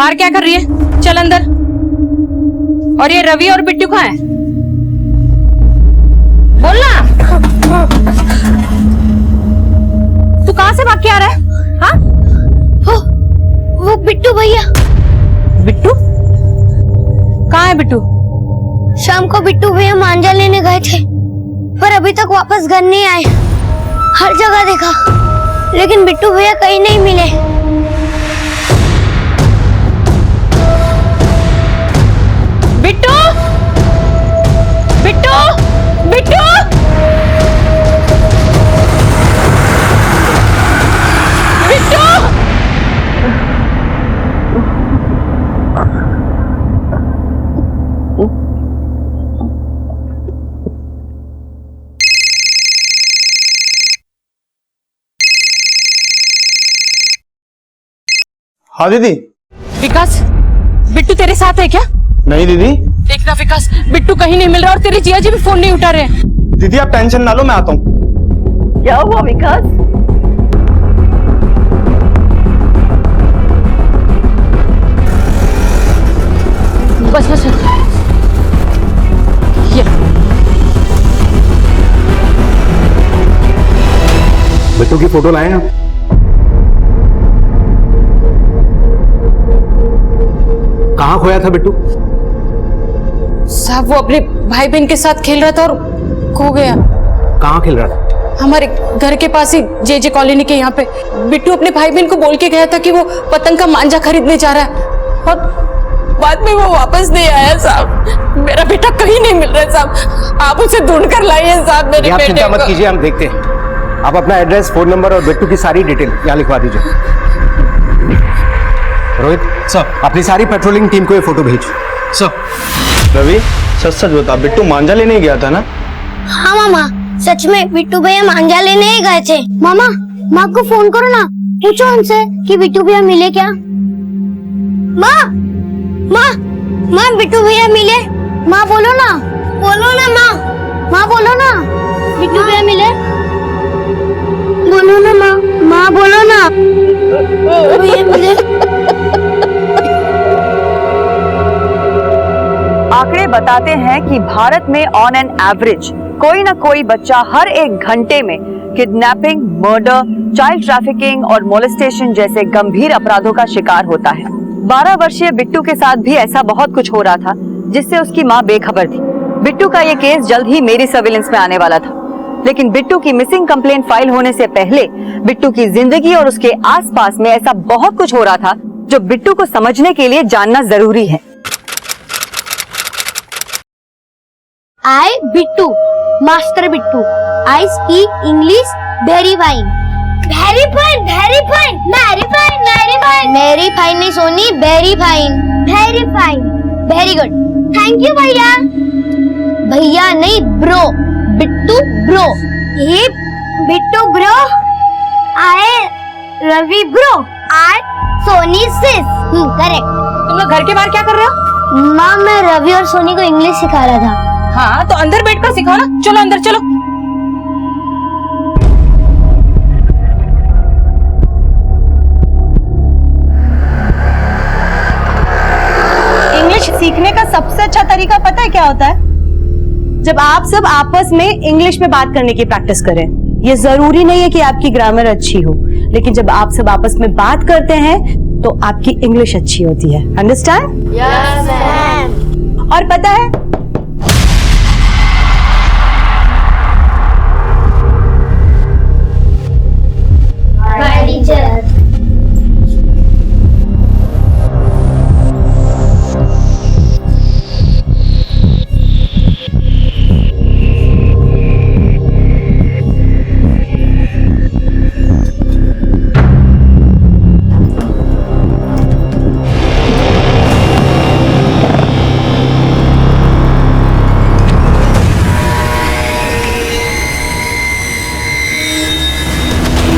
बाहर क्या कर रही है? चल अंदर। और ये रवि और बिट्टू कहाँ है? बोलना। तू कहाँ से भाग के आ रहा है? हाँ? वो बिट्टू भैया। बिट्टू? कहाँ है बिट्टू? शाम को बिट्टू भैया मांझा लेने गए थे, पर अभी तक वापस घर नहीं आए। हर जगह देखा, लेकिन बिट्टू भैया कहीं नहीं मिले। बिट्टू! बिट्टू! बिट्टू! बिट्टू! हाँ दीदी। विकास, बिट्टू तेरे साथ है क्या? नहीं दीदी। देखना विकास, बिट्टू कहीं नहीं मिल रहा और तेरे जिया जी भी फोन नहीं उठा रहे। दीदी आप टेंशन ना लो, मैं आता हूँ। क्या हुआ विकास? बस बस ये बिट्टू की फोटो लाए आप? कहाँ खोया था बिट्टू? साहब वो अपने भाई बहन के साथ खेल रहा था और खो गया। कहाँ खेल रहा था? हमारे घर के पास ही जे कॉलोनी के यहाँ पे। बिट्टू अपने भाई बहन को बोल के गया था कि वो पतंग का मांझा खरीदने जा रहा है और बाद में वो वापस नहीं आया। साहब मेरा बेटा कहीं नहीं मिल रहा है साहब, आप उसे ढूंढ कर लाइए साहब मेरे आप बेटे चिंता मत को। कीजिए, हम देखते हैं। आप अपना एड्रेस, फोन नंबर और बिट्टू की सारी डिटेल यहाँ लिखवा दीजिए। रोहित सर, अपनी सारी पेट्रोलिंग टीम को ये फोटो भेज। सर। रवि सच सच बता, बिट्टू मांझा लेने गया था ना? हाँ मामा, सच में बिट्टू भैया मांझा लेने ही गए थे। मामा, माँ को फोन करो ना, पूछो उनसे कि बिट्टू भैया मिले क्या। माँ माँ माँ, बिट्टू भैया मिले? माँ बोलो ना, बोलो ना माँ, माँ बोलो ना, बिट्टू भैया मिले? बोलो ना माँ, माँ बोलो ना, भैया मिले? आंकड़े बताते हैं कि भारत में ऑन एन एवरेज कोई ना कोई बच्चा हर एक घंटे में किडनैपिंग, मर्डर, चाइल्ड ट्रैफिकिंग और मोलेस्टेशन जैसे गंभीर अपराधों का शिकार होता है। 12 वर्षीय बिट्टू के साथ भी ऐसा बहुत कुछ हो रहा था जिससे उसकी मां बेखबर थी। बिट्टू का ये केस जल्द ही मेरी सर्विलेंस में आने वाला था, लेकिन बिट्टू की मिसिंग कंप्लेंट फाइल होने से पहले बिट्टू की जिंदगी और उसके आसपास में ऐसा बहुत कुछ हो रहा था जो बिट्टू को समझने के लिए जानना जरूरी है। I Bittu, master Bittu, I speak English very fine. Very fine, very fine, very fine, very fine. Very fine नहीं Soni, very fine. Very fine. Very good. Thank you भैया. भैया नहीं ब्रो, बिट्टू ब्रो. ये Bittu bro, I Ravi bro, I Soni sis. Correct. तुम लोग घर के बाहर क्या कर रहे हो? माँ, मैं रवि और सोनी को इंग्लिश सिखा रहा था। हाँ तो अंदर बैठकर सिखाओ ना। चलो अंदर चलो। इंग्लिश सीखने का सबसे अच्छा तरीका पता है क्या होता है? जब आप सब आपस में इंग्लिश में बात करने की प्रैक्टिस करें। ये जरूरी नहीं है कि आपकी ग्रामर अच्छी हो, लेकिन जब आप सब आपस में बात करते हैं तो आपकी इंग्लिश अच्छी होती है। अंडरस्टैंड? Yes ma'am. और पता है, टीचर।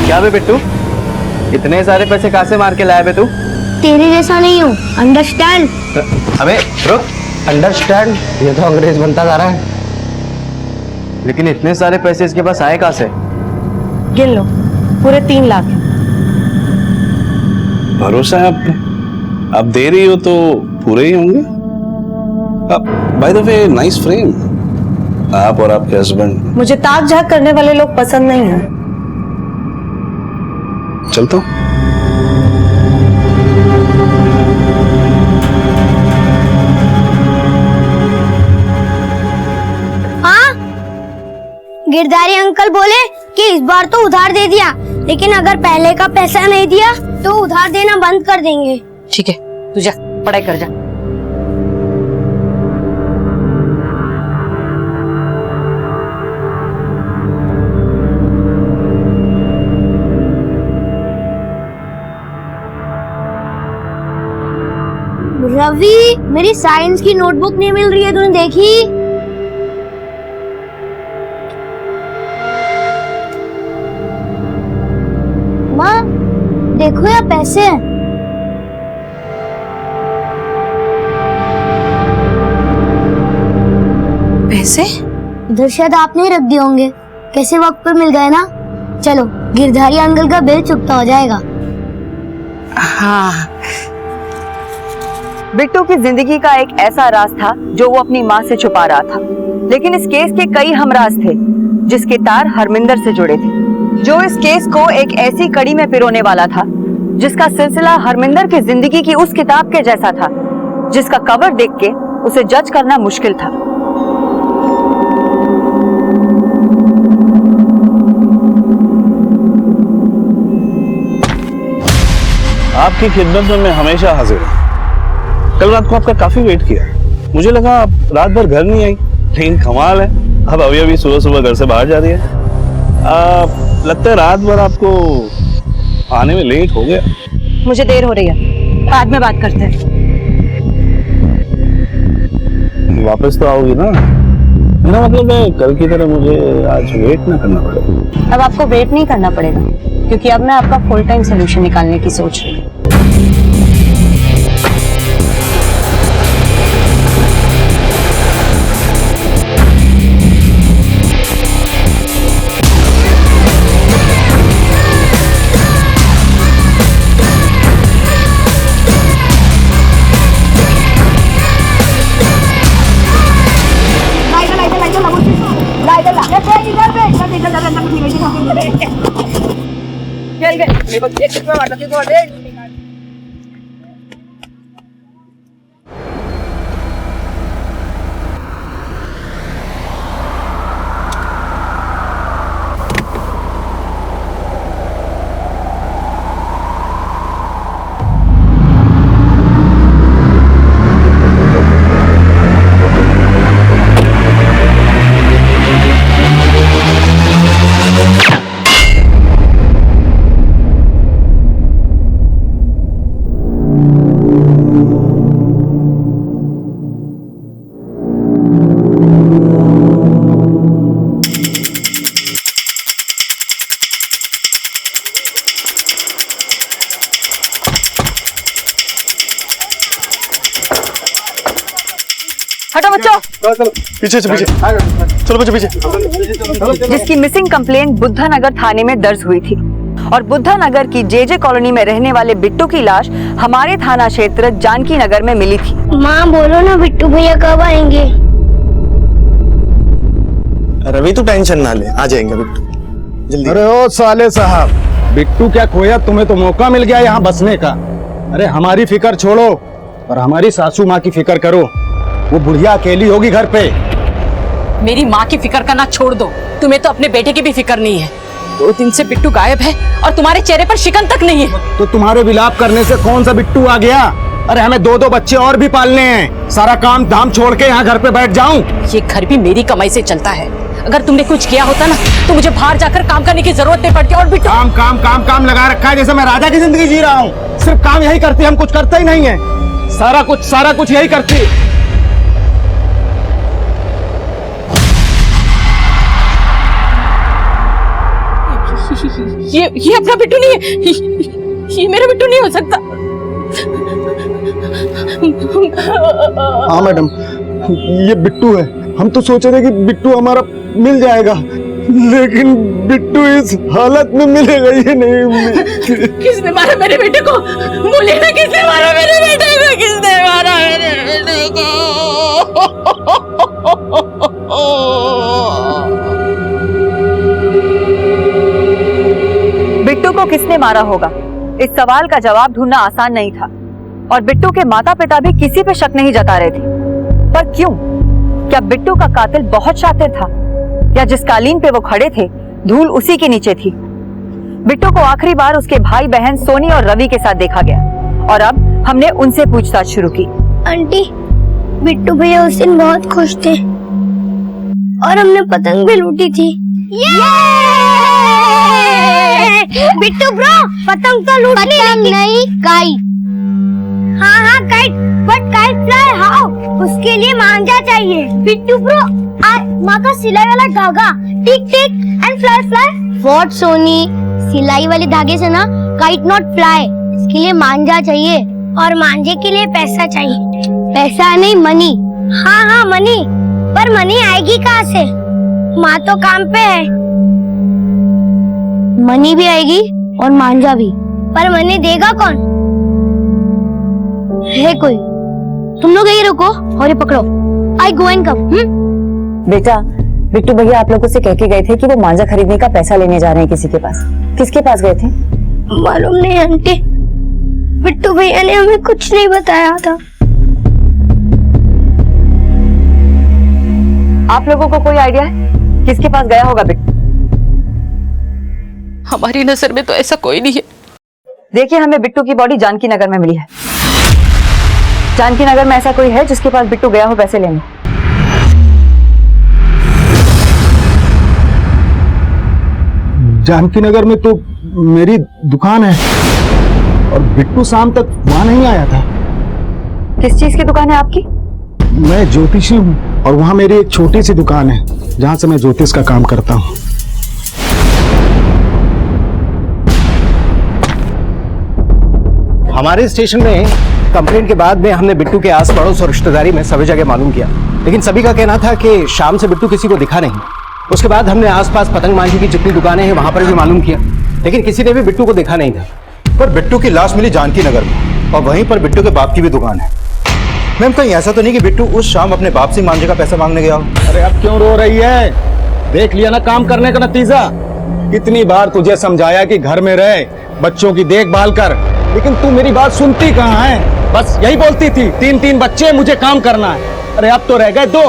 क्या बे बिट्टू, इतने सारे पैसे कहाँ से मार के लाया बे तू? तेरे जैसा नहीं हूँ, अंडरस्टैंड? अबे रुक, अंडरस्टैंड? ये तो अंग्रेज बनता जा रहा है। लेकिन इतने सारे पैसे इसके पास आए कहाँ से? गिन लो, पूरे 3 लाख। भरोसा है आप पे? अब दे रही हो तो पूरे ही होंगे। By the way, nice frame. आप और आपके हस्बैंड। मुझे ताक झाक करने वाले लोग पसंद नहीं है। चलता हूँ। हाँ, गिरधारी अंकल बोले कि इस बार तो उधार दे दिया, लेकिन अगर पहले का पैसा नहीं दिया तो उधार देना बंद कर देंगे। ठीक है, तू जा पढ़ाई कर जा। रवि, मेरी साइंस की नोटबुक नहीं मिल रही है, तूने देखी? माँ, देखो यहाँ पैसे हैं। पैसे? इधर शायद आपने ही रख दिए होंगे। कैसे वक्त पर मिल गए ना। चलो, गिरधारी अंकल का बिल चुकता हो जाएगा। हाँ। बिट्टू की जिंदगी का एक ऐसा राज था जो वो अपनी माँ से छुपा रहा था, लेकिन इस केस के कई हमराज थे जिसके तार हरमिंदर से जुड़े थे, जो इस केस को एक ऐसी कड़ी में पिरोने वाला था जिसका सिलसिला हरमिंदर की जिंदगी की उस किताब के जैसा था जिसका कवर देख के उसे जज करना मुश्किल था। आपकी खिदमत में मैं हमेशा हाजिर हूँ। कल रात को आपका काफी वेट किया, मुझे लगा आप रात भर घर नहीं आई, लेकिन कमाल है, अब अभी सुबह सुबह घर से बाहर जा रही है। लगता है रात भर आपको आने में लेट हो गया। मुझे देर हो रही है, बाद में बात करते हैं। वापस तो आओगी ना? मेरा मतलब है कल की तरह मुझे आज वेट ना करना पड़ेगा। अब आपको वेट नहीं करना पड़ेगा, क्योंकि अब मैं आपका फुल टाइम सोल्यूशन निकालने की सोच रही हूँ। हटो बच्चों। पीछे से पीछे, चलो बच्चे पीछे। जिसकी मिसिंग कंप्लेंट बुद्धा नगर थाने में दर्ज हुई थी और बुद्धा नगर की जेजे कॉलोनी में रहने वाले बिट्टू की लाश हमारे थाना क्षेत्र जानकी नगर में मिली थी। माँ बोलो ना, बिट्टू भैया कब आएंगे? रवि तू टेंशन ना ले, आ जाएंगे बिट्टू जल्दी। अरे ओ साले साहब, बिट्टू क्या खोया, तुम्हें तो मौका मिल गया यहाँ बसने का। अरे हमारी फिक्र छोड़ो और हमारी सासू माँ की फिक्र करो, वो बुढ़िया अकेली होगी घर पे। मेरी माँ की फिक्र करना छोड़ दो, तुम्हें तो अपने बेटे की भी फिक्र नहीं है। 2 दिन से बिट्टू गायब है और तुम्हारे चेहरे पर शिकन तक नहीं है। तो तुम्हारे विलाप करने से कौन सा बिट्टू आ गया? अरे हमें 2-2 बच्चे और भी पालने हैं, सारा काम धाम छोड़ के यहाँ घर पे बैठ जाऊं? ये घर भी मेरी कमाई से चलता है। अगर तुमने कुछ किया होता ना तो मुझे बाहर जाकर काम करने की जरूरत नहीं पड़ती। और बिट्टू काम काम काम काम लगा रखा है, जैसे मैं राजा की जिंदगी जी रहा हूँ। सिर्फ काम यही करती है, हम कुछ करते ही नहीं है। सारा कुछ यही करती है। ये अपना बिट्टू नहीं है, ये मेरा बिट्टू नहीं हो सकता। हाँ मैडम, ये बिट्टू है। हम तो सोचे थे कि बिट्टू हमारा मिल जाएगा, लेकिन बिट्टू इस हालत में मिलेगा ये नहीं। किसने मारा मेरे बेटे को? बोले ना, किसने मारा मेरे बेटे को? किसने मारा मेरे बेटे को? बिट्टू को किसने मारा होगा, इस सवाल का जवाब ढूंढना आसान नहीं था और बिट्टू के माता पिता भी किसी पे शक नहीं जता रहे थे। पर क्यों? क्या बिट्टू का कातिल बहुत शातिर था, या जिस कालीन पे वो खड़े थे धूल उसी के नीचे थी? बिट्टू को आखिरी बार उसके भाई बहन सोनी और रवि के साथ देखा गया और अब हमने उनसे पूछताछ शुरू की। आंटी, बिट्टू भैया उस दिन बहुत खुश थे और हमने पतंग भी लूटी थी। बिट्टू ब्रो, पतंग तो लूट ली, पतंग नहीं काइट। हाँ kite, but kite fly how? उसके लिए मांझा चाहिए। बिट्टू ब्रो, माँ का सिलाई वाला धागा, tick tick and fly fly. What Soni, सिलाई वाले धागे से ना काइट नॉट फ्लाई, इसके लिए मांझा चाहिए और मांझे के लिए पैसा चाहिए। पैसा नहीं, मनी। हाँ मनी, पर मनी आएगी कहाँ से? माँ तो काम पे है। मनी भी आएगी और मांझा भी, पर मनी देगा कौन? है कोई? तुम लोग यही रुको और ये पकड़ो। आई गो एंड कम। बेटा, बिट्टू भैया आप लोगों से कह के गए थे कि वो मांझा खरीदने का पैसा लेने जा रहे हैं किसी के पास। किसके पास गए थे? मालूम नहीं आंटी, बिट्टू भैया ने हमें कुछ नहीं बताया था। आप लोगों को कोई आइडिया है किसके पास गया होगा बिट्टू? हमारी नजर में तो ऐसा कोई नहीं है। देखिए, हमें बिट्टू की बॉडी जानकी नगर में मिली है। जानकी नगर में ऐसा कोई है जिसके पास बिट्टू गया हो पैसे लेने? जानकी नगर में तो मेरी दुकान है और बिट्टू शाम तक वहां नहीं आया था। किस चीज की दुकान है आपकी? मैं ज्योतिषी हूँ और वहां मेरी एक छोटी सी दुकान है जहां से मैं ज्योतिष का काम करता हूँ। हमारे स्टेशन में कंप्लेंट के बाद में हमने बिट्टू के आस पड़ोस और रिश्तेदारी में सभी जगह मालूम किया, लेकिन सभी का कहना था कि शाम से बिट्टू किसी को दिखा नहीं। उसके बाद हमने आसपास पतंग मांझी की जितनी दुकानें हैं वहां पर भी मालूम किया, लेकिन किसी ने भी बिट्टू को देखा नहीं था। पर बिट्टू की लाश मिली जानकी नगर में और वहीं पर बिट्टू के बाप की भी दुकान है। मैम, कहीं ऐसा तो नहीं कि बिट्टू उस शाम अपने बाप से मांझे का पैसा मांगने गया हो? अरे अब क्यों रो रही है? देख लिया ना काम करने का नतीजा। कितनी बार तुझे समझाया कि घर में रहे, बच्चों की देखभाल कर, लेकिन तू मेरी बात सुनती कहाँ है? बस यही बोलती थी, 3 बच्चे, मुझे काम करना है। अरे अब तो रह गए 2,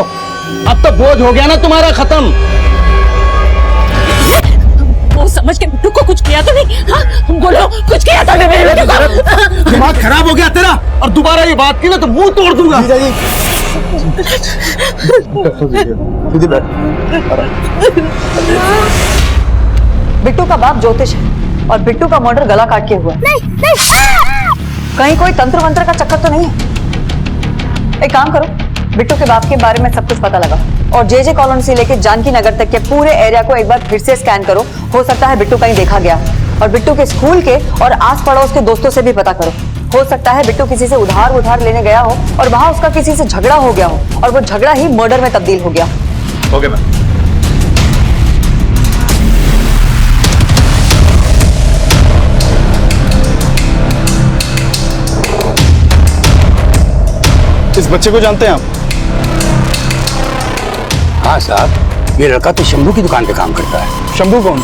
अब तो बोझ हो गया ना तुम्हारा खत्म। वो समझ के बिट्टू को कुछ किया तो नहीं? हाँ बोलो, कुछ किया तो नहीं मेरे बेटे को? दिमाग खराब हो गया तेरा, और दोबारा ये बात की ना तो मुंह तोड़ दूंगा। बिट्टू का बाप ज्योतिष है और बिट्टू का मर्डर गला काट के हुआ है। कहीं कोई तंत्र मंत्र का चक्कर तो नहीं है? एक काम करो, बिट्टू के बाप के बारे में सब कुछ पता लगा और जे कॉलोनी से लेकर जानकी नगर तक के पूरे एरिया को एक बार फिर से स्कैन करो। हो सकता है बिट्टू कहीं देखा गया, और बिट्टू के स्कूल के और आस पड़ोस के दोस्तों से भी पता करो। हो सकता है बिट्टू किसी से उधार लेने गया हो और वहां उसका किसी से झगड़ा हो गया हो और वो झगड़ा ही मर्डर में तब्दील हो गया। Okay ma'am. इस बच्चे को जानते हैं आप? हाँ साहब, ये लड़का तो शंभू की दुकान पे काम करता है। शंभू कौन?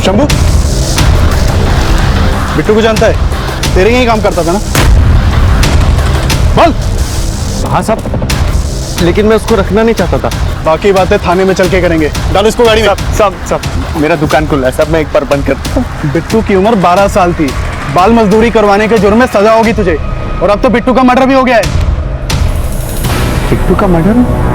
शंभू बिट्टू को जानता है? तेरे यहीं काम करता था ना? बोल। हाँ साहब, लेकिन मैं उसको रखना नहीं चाहता था। बाकी बातें थाने में चल के करेंगे। डालो इसको गाड़ी में। सब मेरा दुकान खुला है सब, मैं एक बार बंद करता हूँ। बिट्टू की उम्र 12 साल थी। बाल मजदूरी करवाने के जुर्म में सजा होगी तुझे, और अब तो बिट्टू का मर्डर भी हो गया है। बिट्टू का मर्डर?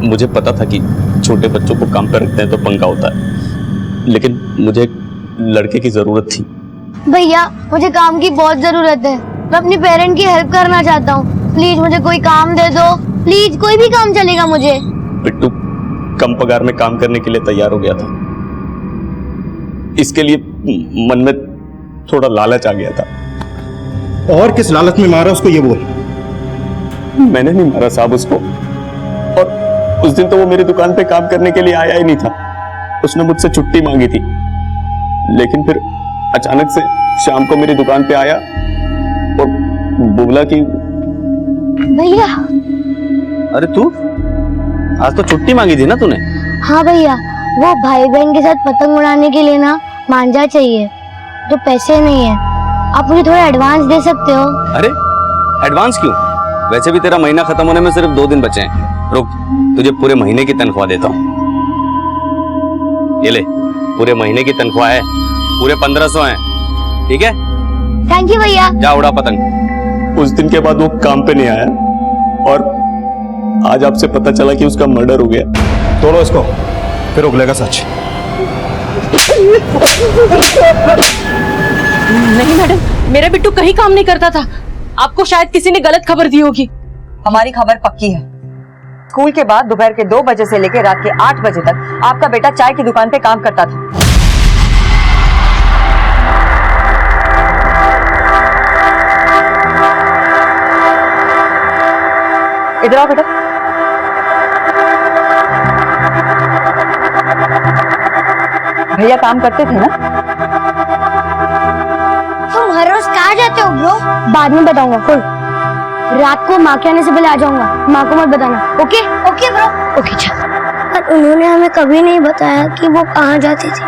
मुझे पता था कि छोटे बच्चों को काम पर रखते हैं तो पंगा होता है, लेकिन मुझे एक लड़के की जरूरत थी। भैया मुझे काम की बहुत जरूरत है, मैं अपनी पेरेंट की हेल्प करना चाहता हूँ, प्लीज मुझे कोई काम दे दो, प्लीज कोई भी काम चलेगा मुझे। बिट्टू कम पगार में काम करने के लिए तैयार हो गया था, इसके लिए मन में थोड़ा लालच आ गया था। और किस लालच में मारा उसको ये बोल। मैंने नहीं मारा साहब उसको, और उस दिन तो वो मेरी दुकान पे काम करने के लिए आया ही नहीं था, उसने मुझसे छुट्टी मांगी थी, लेकिन फिर अचानक से शाम को मेरी दुकान पे आया और बोला कि भैया। अरे तू आज तो छुट्टी मांगी थी ना तूने? हाँ भैया, वो भाई बहन के साथ पतंग उड़ाने के लिए ना मांझा चाहिए, तो पैसे नहीं है, आप मुझे थोड़ा एडवांस दे सकते हो? अरे एडवांस क्यों? वैसे भी तेरा महीना खत्म होने में सिर्फ 2 दिन बचे हैं, रुक तुझे पूरे महीने की तनख्वाह देता हूँ। ये ले, पूरे महीने की तनख्वाह है, पूरे 1500 हैं, ठीक है? थैंक यू भैया। जा उड़ा पतंग। उस दिन के बाद वो काम पे नहीं आया और आज आपसे पता चला कि उसका मर्डर हो गया। तोड़ो इसको, फिर उगलेगा सच। नहीं मैडम, मेरा बिट्टू कहीं काम नहीं करता था, आपको शायद किसी ने गलत खबर दी होगी। हमारी खबर पक्की है। स्कूल के बाद दोपहर के 2 बजे से लेकर रात के 8 बजे तक आपका बेटा चाय की दुकान पे काम करता था। इधर आओ बेटा। भैया काम करते थे ना? तुम हर रोज कहाँ जाते हो ब्रो? बाद में बताऊंगा, खुल। रात को माँ के आने से पहले आ जाऊंगा, माँ को मत बताना। ओके? Okay bro. ओके चल। पर उन्होंने हमें कभी नहीं बताया कि वो कहाँ जाते थे।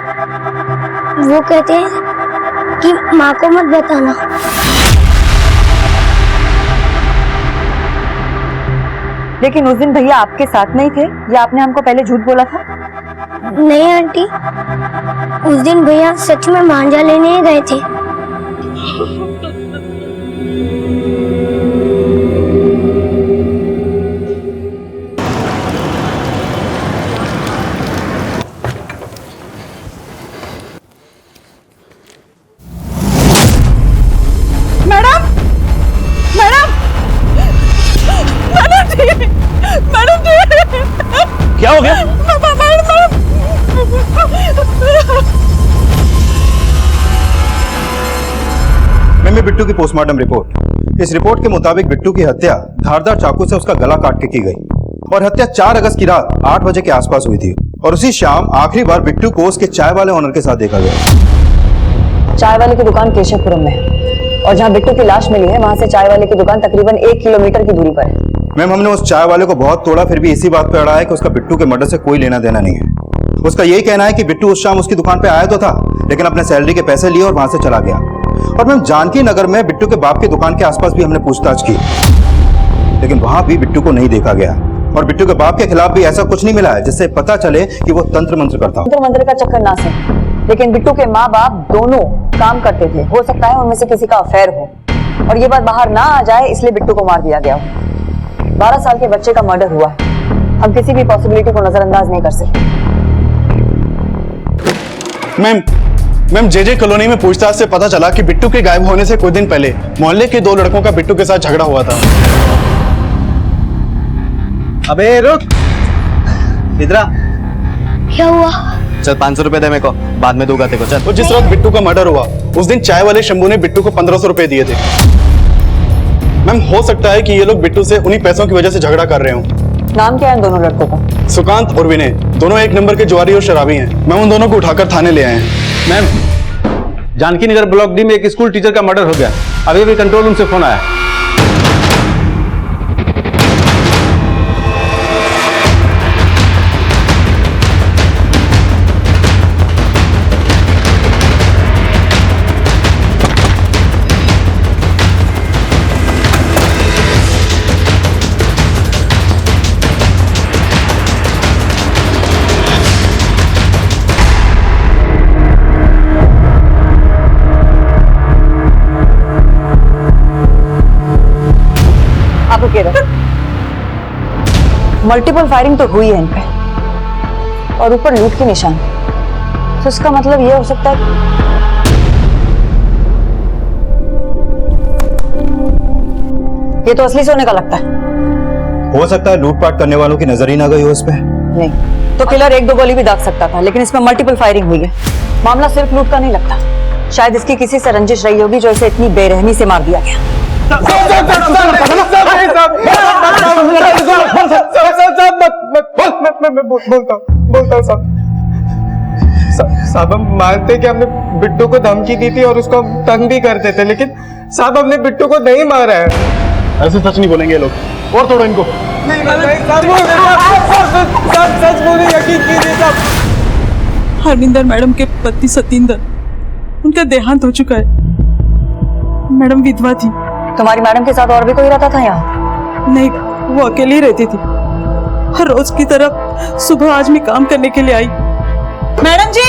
वो कहते हैं कि माँ को मत बताना। लेकिन उस दिन भैया आपके साथ नहीं थे, या आपने हमको पहले झूठ बोला था? नहीं आंटी, उस दिन भैया सच में मांझा लेने ही गए थे। मैडम, मैडम, मैडम जी, मैडम जी, क्या हो गया? मैम, बिट्टू की पोस्टमार्टम रिपोर्ट। इस रिपोर्ट के मुताबिक बिट्टू की हत्या धारदार चाकू से उसका गला काट के की गई और हत्या 4 अगस्त की रात 8 बजे के आसपास हुई थी और उसी शाम आखिरी बार बिट्टू को उसके चाय वाले ओनर के साथ देखा गया। चाय वाले की दुकान केशवपुरम में है और जहाँ बिट्टू की लाश मिली है वहाँ से चाय वाले की दुकान तकरीबन 1 किलोमीटर की दूरी पर है। मैम, हमने उस चाय वाले को बहुत तोड़ा, फिर भी इसी बात पे अड़ा है कि उसका बिट्टू के मर्डर से कोई लेना देना नहीं है। उसका यही कहना है कि बिट्टू उस शाम उसकी दुकान पे आया तो था, लेकिन अपने सैलरी के पैसे लिए और वहां से चला गया। और मैम, जानकी नगर में बिट्टू के बाप की दुकान के आसपास भी हमने पूछताछ की, लेकिन वहां भी बिट्टू को नहीं देखा गया और बिट्टू के बाप के खिलाफ भी ऐसा कुछ नहीं मिला है जिससे पता चले कि वो तंत्र मंत्र करता हो। तंत्र मंत्र का चक्कर ना से, लेकिन बिट्टू के माँ बाप दोनों काम करते थे, हो सकता है उनमें से किसी का अफेयर हो और ये बात बाहर ना आ जाए इसलिए बिट्टू को मार दिया गया हो। 12 साल के बच्चे का मर्डर हुआ है, हम किसी भी पॉसिबिलिटी को नजरअंदाज नहीं कर सकते। मैम, जेजे कॉलोनी में पूछताछ से पता चला कि बिट्टू के गायब होने से कुछ दिन पहले मोहल्ले के 2 लड़कों का बिट्टू के साथ झगड़ा हुआ था। अबे रुक, इधर आ। क्या हुआ? चल 500 रुपए दे मेरे को, बाद में दूंगा तेरे को। चल। तो जिस वक्त बिट्टू का मर्डर हुआ उस दिन चाय वाले शंभू ने बिट्टू को 1500 रुपए दिए थे। मैम, हो सकता है कि ये लोग बिट्टू से उन्हीं पैसों की वजह से झगड़ा कर रहे हों। नाम क्या है इन दोनों लड़कों का? सुकांत और विनय, दोनों 1 नंबर के जुआरी और शराबी हैं। मैं उन दोनों को उठाकर थाने ले आए हैं। मैम, जानकी नगर ब्लॉक डी में एक स्कूल टीचर का मर्डर हो गया, अभी भी कंट्रोल रूम से फोन आया। मल्टीपल फायरिंग तो हुई है इन पे और ऊपर लूट के निशान, तो इसका मतलब ये हो सकता है ये तो असली सोने का लगता है। हो सकता है लूटपाट करने वालों की नजर ही ना गई हो इस पे। नहीं तो किलर एक दो गोली भी दाग सकता था, लेकिन इसमें मल्टीपल फायरिंग हुई है। मामला सिर्फ लूट का नहीं लगता, शायद इसकी किसी से रंजिश रही होगी जो इसे इतनी बेरहमी से मार दिया गया। बोलता साहब, हम मानते कि हमने बिट्टू को धमकी दी थी और उसको हम तंग भी करते थे, लेकिन साहब हमने बिट्टू को नहीं मारा है। ऐसे सच नहीं बोलेंगे ये लोग, और तोड़ो इनको। सच बोले, यकीन कीजिए साहब। हरमिंदर मैडम के पति सतिंदर, उनका देहांत हो चुका है। मैडम विधवा थी। तुम्हारी मैडम के साथ और भी कोई रहता था यहाँ? नहीं, वो अकेली रहती थी। हर रोज की तरह सुबह आज मैं काम करने के लिए आई। मैडम जी,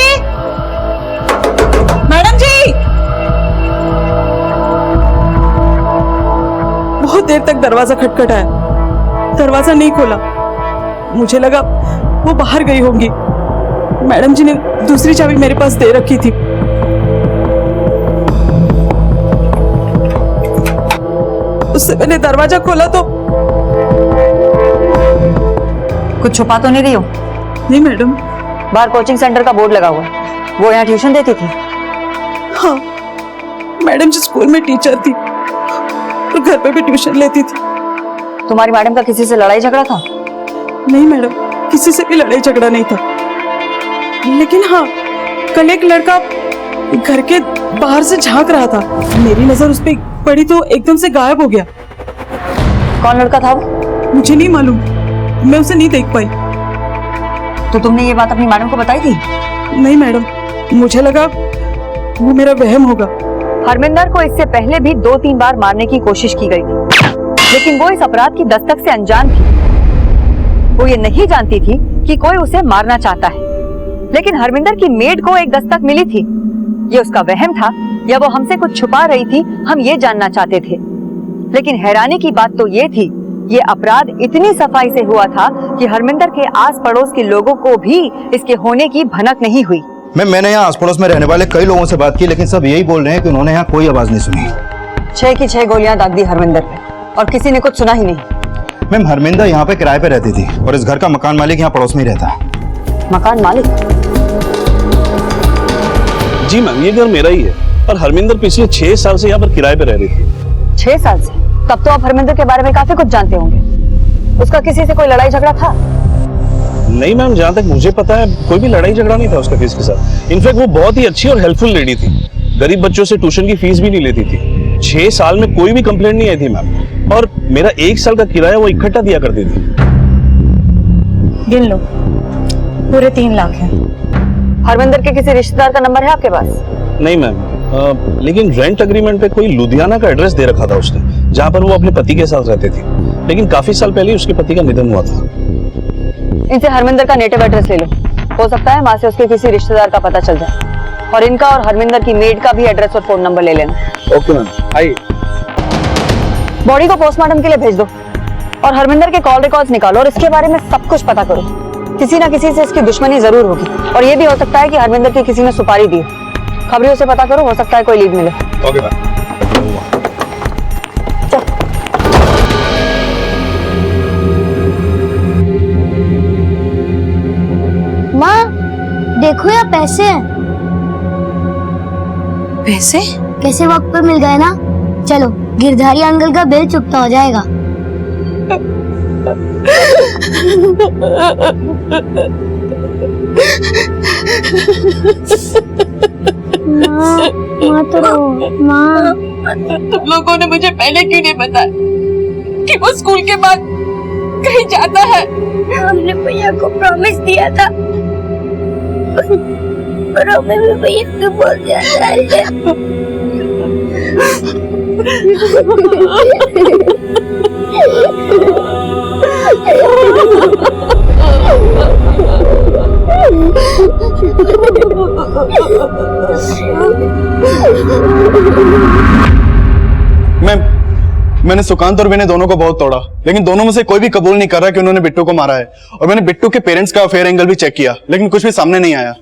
मैडम जी! बहुत देर तक दरवाजा खटखटाया, दरवाजा नहीं खोला। मुझे लगा वो बाहर गई होंगी। मैडम जी ने दूसरी चाबी मेरे पास दे रखी थी। उससे मैंने दरवाजा खोला तो कुछ छुपा तो नहीं रही हो? नहीं मैडम। बाहर कोचिंग सेंटर का बोर्ड लगा हुआ है, वो यहाँ ट्यूशन देती थी? हाँ, मैडम जी स्कूल में टीचर थी और घर पे भी ट्यूशन लेती थी। तुम्हारी मैडम का किसी से लड़ाई झगड़ा था? नहीं मैडम, किसी से भी लड़ाई झगड़ा नहीं था, लेकिन हाँ, कल एक लड़का घर के बाहर से झांक रहा था। मेरी नजर उस पे पड़ी तो एकदम से गायब हो गया। कौन लड़का था वो? मुझे नहीं मालूम, मैं उसे नहीं देख पाई। तो तुमने ये बात अपनी मैडम को बताई थी? नहीं मैडम, मुझे लगा वो मेरा वहम होगा। हरमिंदर को इससे पहले भी 2-3 बार मारने की कोशिश की गई थी, लेकिन वो इस अपराध की दस्तक से अनजान थी। वो ये नहीं जानती थी कि कोई उसे मारना चाहता है, लेकिन हरमिंदर की मेड को एक दस्तक मिली थी। ये उसका वहम था या वो हमसे कुछ छुपा रही थी, हम ये जानना चाहते थे। लेकिन हैरानी की बात तो ये थी, ये अपराध इतनी सफाई से हुआ था कि हरमिंदर के आस पड़ोस के लोगों को भी इसके होने की भनक नहीं हुई। मैंने यहाँ आस पड़ोस में रहने वाले कई लोगों से बात की, लेकिन सब यही बोल रहे हैं कि उन्होंने यहाँ कोई आवाज नहीं सुनी। 6 की 6 गोलियां दाग दी हरमिंदर पे और किसी ने कुछ सुना ही नहीं। मैम, हरमिंदर यहाँ पे किराए पे रहती थी और इस घर का मकान मालिक यहाँ पड़ोस में ही रहता है। मकान मालिक? जी मैम, ये घर मेरा ही है और हरमिंदर पिछले 6 साल से यहाँ पर किराए पे रह रही थी। 6 साल से? तब तो आप हरमिंदर के बारे में काफी कुछ जानते होंगे। उसका किसी से कोई लड़ाई झगड़ा था? नहीं मैम, जहाँ तक मुझे पता है कोई भी लड़ाई झगड़ा नहीं था उसका किसी के साथ। इनफैक्ट वो बहुत ही अच्छी और हेल्पफुल लेडी थी। गरीब बच्चों से ट्यूशन की फीस भी नहीं लेती थी। 6 साल में कोई भी कंप्लेंट नहीं आई थी मैम, और मेरा 1 साल का किराया वो इकट्ठा दिया करती थी। गिन लो, पूरे 3 लाख हैं। हरमिंदर के किसी रिश्तेदार का नंबर है आपके पास? नहीं मैम, लेकिन रेंट अग्रीमेंट पे कोई लुधियाना का एड्रेस दे रखा था उसने, जहाँ पर वो अपने पति के साथ रहती थी, लेकिन काफी साल पहले उसके पति का निधन हुआ था। इनसे हरमिंदर का नेटिव एड्रेस ले लो, हो सकता है वहां से उसके किसी रिश्तेदार का पता चल जाए। और इनका और हरमिंदर की मेड का भी एड्रेस और फोन नंबर ले लेना। ओके मैम, आइए। बॉडी को पोस्टमार्टम के लिए भेज दो और हरमिंदर के कॉल रिकॉर्ड्स निकालो और इसके बारे में सब कुछ पता करो। किसी ना किसी से इसकी दुश्मनी जरूर होगी, और ये भी हो सकता है कि हरमिंदर की किसी ने सुपारी दी। खबरियों से पता करो, हो सकता है कोई लीड मिले। Okay ma'am. माँ देखो यहाँ पैसे हैं। पैसे? कैसे वक्त पे मिल गए ना। चलो, गिरधारी अंकल का बिल चुकता हो जाएगा। माँ तो रो, माँ। तुम लोगों ने मुझे पहले क्यों नहीं बताया कि वो स्कूल के बाद कहीं जाता है? हमने भैया को प्रॉमिस दिया था, पर हमें भी भैया को बोल दिया है। मैम, मैंने सुकांत और विनय दोनों को बहुत तोड़ा, लेकिन दोनों में से कोई भी कबूल नहीं कर रहा कि उन्होंने बिट्टू को मारा है। और मैंने बिट्टू के पेरेंट्स का अफेयर एंगल भी चेक किया, लेकिन कुछ भी सामने नहीं आया।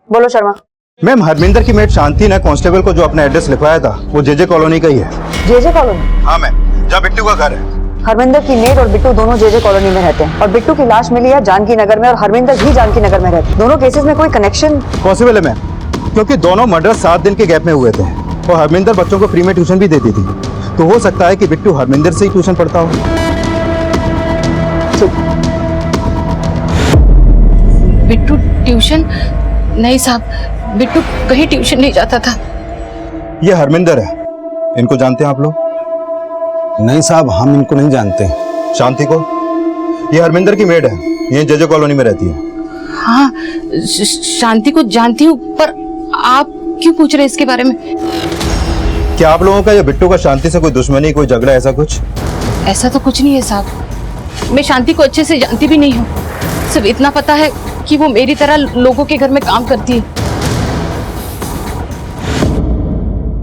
बोलो शर्मा। मैम, हरमिंदर की मेट शांति ने कांस्टेबल को जो अपना एड्रेस लिखवाया था वो जेजे कॉलोनी का ही है। JJ colony? हाँ मैम, जहाँ बिट्टू का घर है। हरमिंदर की मेड और बिट्टू दोनों जेजे कॉलोनी में रहते हैं और बिट्टू की लाश मिली है जानकी नगर में और हरमिंदर भी जानकी नगर में रहते हैं। दोनों केसेस में कोई कनेक्शन पॉसिबल है मैम, क्योंकि दोनों मर्डर 7 दिन के गैप में हुए थे और हरमिंदर बच्चों को फ्री में ट्यूशन भी देती थी, तो हो सकता है कि बिट्टू हरमिंदर से ही ट्यूशन पढ़ता हो। बिट्टू ट्यूशन? नहीं साहब, बिट्टू कहीं ट्यूशन नहीं जाता था। ये हरमिंदर है, इनको जानते हैं आप लोग? नहीं साहब, हम इनको नहीं जानते। शांति को? ये हरमिंदर की मेड है, ये जेजे कॉलोनी में रहती है। हाँ, शांति को जानती हूँ, पर आप क्यों पूछ रहे हैं इसके बारे में? क्या आप लोगों का या बिट्टू का शांति से कोई दुश्मनी, कोई झगड़ा, ऐसा कुछ? ऐसा तो कुछ नहीं है साहब, मैं शांति को अच्छे से जानती भी नहीं हूँ। सिर्फ इतना पता है कि वो मेरी तरह लोगों के घर में काम करती है।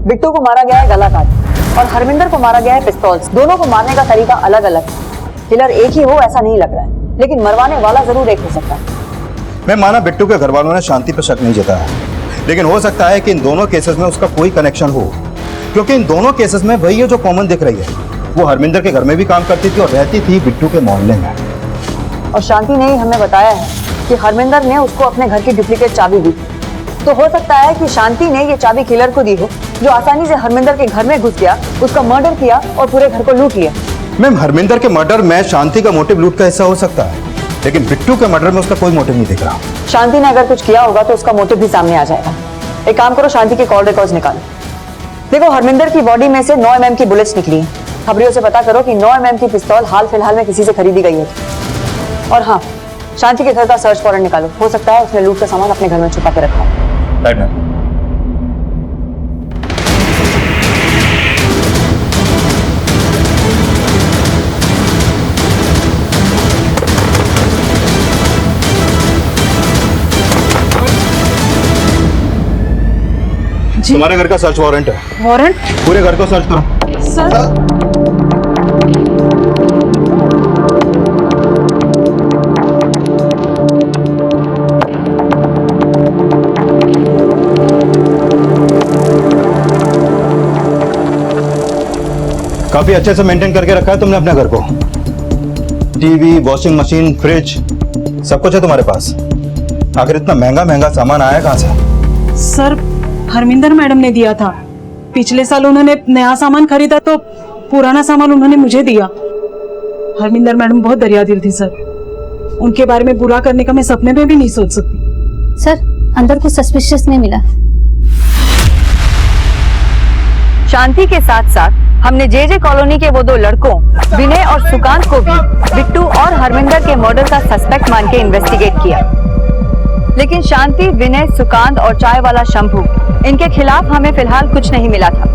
बिट्टू को मारा गया है गला काट और हरमिंदर को मारा गया है पिस्तौल। दोनों को मारने का तरीका अलग अलग है। किलर एक ही हो ऐसा नहीं लग रहा है, लेकिन मरवाने वाला जरूर एक हो सकता है। मैं माना बिट्टू के घर वालों ने शांति पर शक नहीं जताया, लेकिन हो सकता है कि इन दोनों केसेस में उसका कोई कनेक्शन हो, क्योंकि इन दोनों केसेस में वही है जो कॉमन दिख रही है। वो हरमिंदर के घर में भी काम करती थी और रहती थी बिट्टू के मोहल्ले में। और शांति ने ही हमें बताया है कि हरमिंदर ने उसको अपने घर की डुप्लीकेट चाबी दी। तो हो सकता है कि शांति ने ये चाबी किलर को दी हो, जो आसानी से हरमिंदर के घर में घुस गया, उसका मर्डर किया और पूरे घर को लूट लिया। मैम, हरमिंदर के मर्डर में शांति का मोटिव लूट का हिस्सा हो सकता है, लेकिन बिट्टू के मर्डर में उसका कोई मोटिव नहीं दिख रहा। शांति ने अगर कुछ किया होगा तो उसका मोटिव भी सामने आ जाएगा। एक काम करो, शांति के कॉल रिकॉर्ड्स निकालो। देखो, हरमिंदर की बॉडी में से 9 mm की बुलेट्स निकली हैं। खबरियों से पता करो कि 9 mm की पिस्तौल हाल फिलहाल में किसी से खरीदी गई है। और हाँ, शांति के घर का सर्च वारंट निकालो। हो सकता है उसने लूट का सामान अपने घर में छुपा के रखा है। Right ma'am. तुम्हारे घर का सर्च वारंट है। वारंट? पूरे घर को सर्च करो। सर, काफी अच्छे से मेंटेन करके रखा है तुमने अपने घर को। टीवी, वॉशिंग मशीन, फ्रिज, सब कुछ है तुम्हारे पास। आखिर इतना महंगा महंगा सामान आया कहाँ से? सर, हरमिंदर मैडम ने दिया था। पिछले साल उन्होंने नया सामान खरीदा तो पुराना सामान उन्होंने मुझे दिया। हरमिंदर मैडम बहुत दरियादिल थी सर, उनके बारे में बुरा करने का मैं सपने में भी नहीं सोच सकती। सर, अंदर कुछ सस्पिशियस नहीं मिला। शांति के साथ साथ हमने जेजे कॉलोनी के वो 2 लड़कों विनय और सुकांत को भी बिट्टू और हरमिंदर के मर्डर का सस्पेक्ट मान के इन्वेस्टिगेट किया, लेकिन शांति, विनय, सुकांत और चाय वाला शंभू, इनके खिलाफ हमें फिलहाल कुछ नहीं मिला था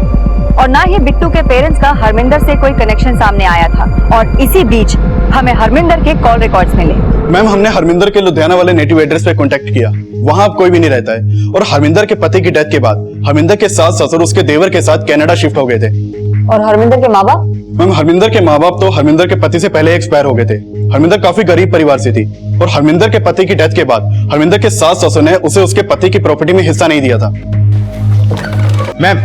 और ना ही बिट्टू के पेरेंट्स का हरमिंदर से कोई कनेक्शन सामने आया था। और इसी बीच हमें हरमिंदर के कॉल रिकॉर्ड्स मिले। मैम, हमने हरमिंदर के लुधियाना वाले नेटिव एड्रेस पे कांटेक्ट किया, वहां अब कोई भी नहीं रहता है। और हरमिंदर के पति की डेथ के बाद हरमिंदर के सास ससुर उसके देवर के साथ कनाडा शिफ्ट हो गए थे। और हरमिंदर के माँ बाप? मैम, हरमिंदर के माँ बाप तो हरमिंदर के पति से पहले एक्सपायर हो गए थे। हरमिंदर काफी गरीब परिवार से थी और हरमिंदर के पति की डेथ के बाद हरमिंदर के सास ससुर ने उसे उसके पति की प्रॉपर्टी में हिस्सा नहीं दिया था। मैम,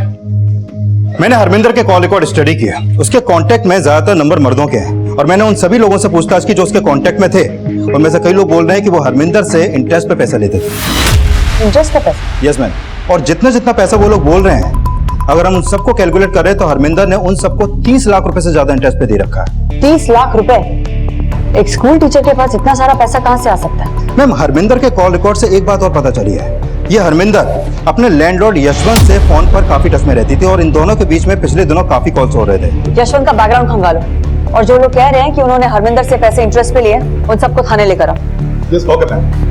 मैंने हरमिंदर के कॉल रिकॉर्ड स्टडी किया। उसके कांटेक्ट में ज्यादातर नंबर मर्दों के हैं और मैंने उन सभी लोगों से पूछताछ की जो उसके कांटेक्ट में थे। उनमें से कई लोग बोल रहे हैं कि वो हरमिंदर से इंटरेस्ट पे पैसा लेते थे। इंटरेस्ट पे पैसा? यस मैम, और जितना पैसा वो लोग बोल रहे हैं, अगर हम उन सबको कैलकुलेट कर रहे हैं तो हरमिंदर ने उन सबको 30 लाख रुपए से ज्यादा इंटरेस्ट पे दे रखा है। 30 लाख रुपए? एक स्कूल टीचर के पास इतना सारा पैसा कहां से आ सकता है? मैम, हरमिंदर के कॉल रिकॉर्ड से एक बात और पता चली है। ये हरमिंदर अपने लैंडलॉर्ड यशवंत से फोन पर काफी टच में रहती थी और इन दोनों के बीच में पिछले दिनों काफी कॉल्स हो रहे थे। यशवंत का बैकग्राउंड खंगालो और जो लोग कह रहे हैं कि उन्होंने हरमिंदर से पैसे इंटरेस्ट पे लिए, उन सबको थाने लेकर आओ। Yes, okay ma'am.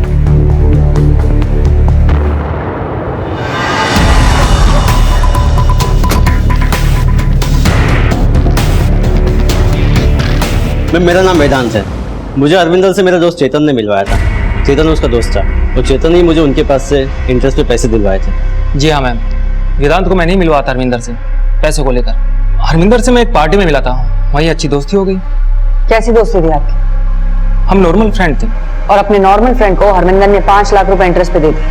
मैम, मेरा नाम वेदांत है। मुझे अरविंदर से मेरा दोस्त चेतन ने मिलवाया था। चेतन उसका दोस्त था और चेतन ही मुझे उनके पास से इंटरेस्ट पे पैसे दिलवाए थे। जी हाँ मैम, वेदांत को मैंने ही मिलवाया था हरमिंदर से पैसे को लेकर। हरमिंदर से मैं एक पार्टी में मिला था, वहीं अच्छी दोस्ती हो गई। कैसी दोस्ती थी आपकी? हम नॉर्मल फ्रेंड थे। और अपने नॉर्मल फ्रेंड को हरमिंदर ने 5 लाख रुपए इंटरेस्ट पे दे दिए।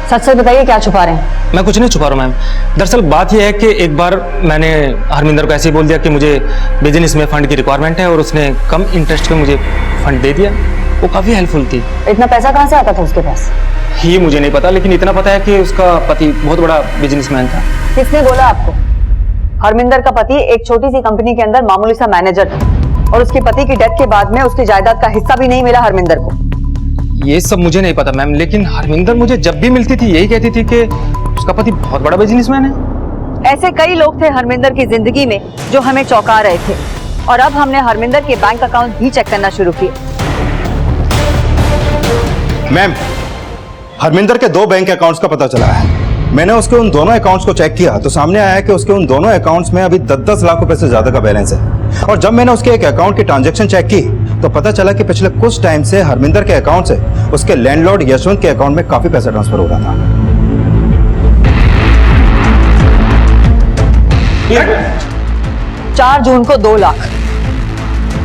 सच सच बताइए, क्या छुपा रहे हैं? मैं कुछ नहीं छुपा रहा मैम। दरअसल बात यह है कि एक बार मैंने हरमिंदर को ऐसे ही बोल दिया कि मुझे बिजनेस में फंड की रिक्वायरमेंट है और उसने कम इंटरेस्ट पे मुझे फंड दे दिया। वो काफी हेल्पफुल थी। इतना पैसा कहाँ से आता था उसके पास? ये मुझे नहीं पता, लेकिन इतना पता है कि उसका पति बहुत बड़ा बिजनेसमैन था। किसने बोला आपको? हरमिंदर का पति एक छोटी सी कंपनी के अंदर मामूली सा मैनेजर था और उसके पति की डेथ के बाद में उसकी जायदाद का हिस्सा भी नहीं मिला हरमिंदर को। ये सब मुझे नहीं पता मैम, लेकिन हरमिंदर मुझे जब भी मिलती थी यही कहती थी कि उसका पति बहुत बड़ा बिजनेसमैन है। ऐसे कई लोग थे हरमिंदर की जिंदगी में जो हमें चौंका रहे थे और अब हमने हरमिंदर के बैंक अकाउंट भी चेक करना शुरू किए। मैम, हरमिंदर के 2 बैंक अकाउंट्स का पता चला है। मैंने उसके उन दोनों अकाउंट्स को चेक किया तो सामने आया कि उसके उन दोनों अकाउंट्स में अभी 10-10 लाख रुपए से ज्यादा का बैलेंस है। और जब मैंने उसके एक अकाउंट की ट्रांजैक्शन चेक की तो पता चला कि पिछले कुछ टाइम से हरमिंदर के अकाउंट से उसके लैंडलॉर्ड यशवंत के अकाउंट में काफी पैसा ट्रांसफर हो रहा था। 4 जून को 2 लाख,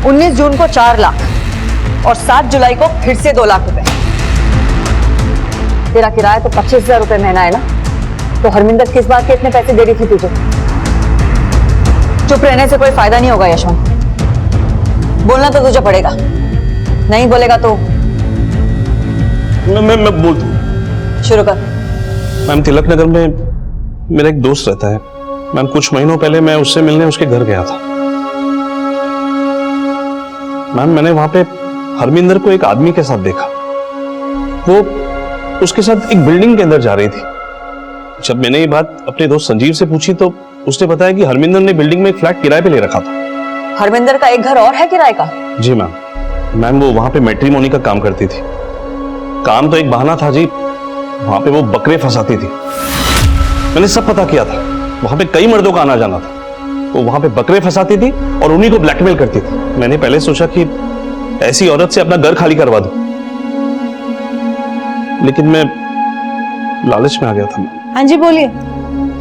19 जून को 4 लाख और 7 जुलाई को फिर से 2 लाख रुपए। तेरा किराया तो 25,000 रुपए महीना है ना, तो हरमिंदर किस बात के इतने पैसे दे रही थी तुझे? चुप रहने से कोई फायदा नहीं होगा यशवंत, बोलना तो तुझे पड़ेगा। नहीं बोलेगा तो मैं बोल दूं। शुरू कर। मैम, तिलक नगर में मेरा एक दोस्त रहता है। मैम, कुछ महीनों पहले मैं उससे मिलने उसके घर गया था। मैम, मैंने वहां पे हरमिंदर को एक आदमी के साथ देखा। वो उसके साथ एक बिल्डिंग के अंदर जा रही थी। जब मैंने ये बात अपने दोस्त संजीव से पूछी तो उसने बताया कि हरमिंदर ने बिल्डिंग में एक फ्लैट किराए पे ले रखा था। हरमिंदर का एक घर और है किराए का? जी मैम। मैम, वो वहां पे मैट्रिमोनी का काम करती थी। काम तो एक बहाना था जी, वहां पे वो बकरे फंसाती थी। मैंने सब पता किया था, वहां पे कई मर्दों का आना जाना था। वो वहां पे बकरे फंसाती थी और उन्हीं को ब्लैकमेल करती थी। मैंने पहले सोचा कि ऐसी औरत से अपना घर खाली करवा दूं, लेकिन मैं लालच में आ गया था। हाँ जी बोलिए,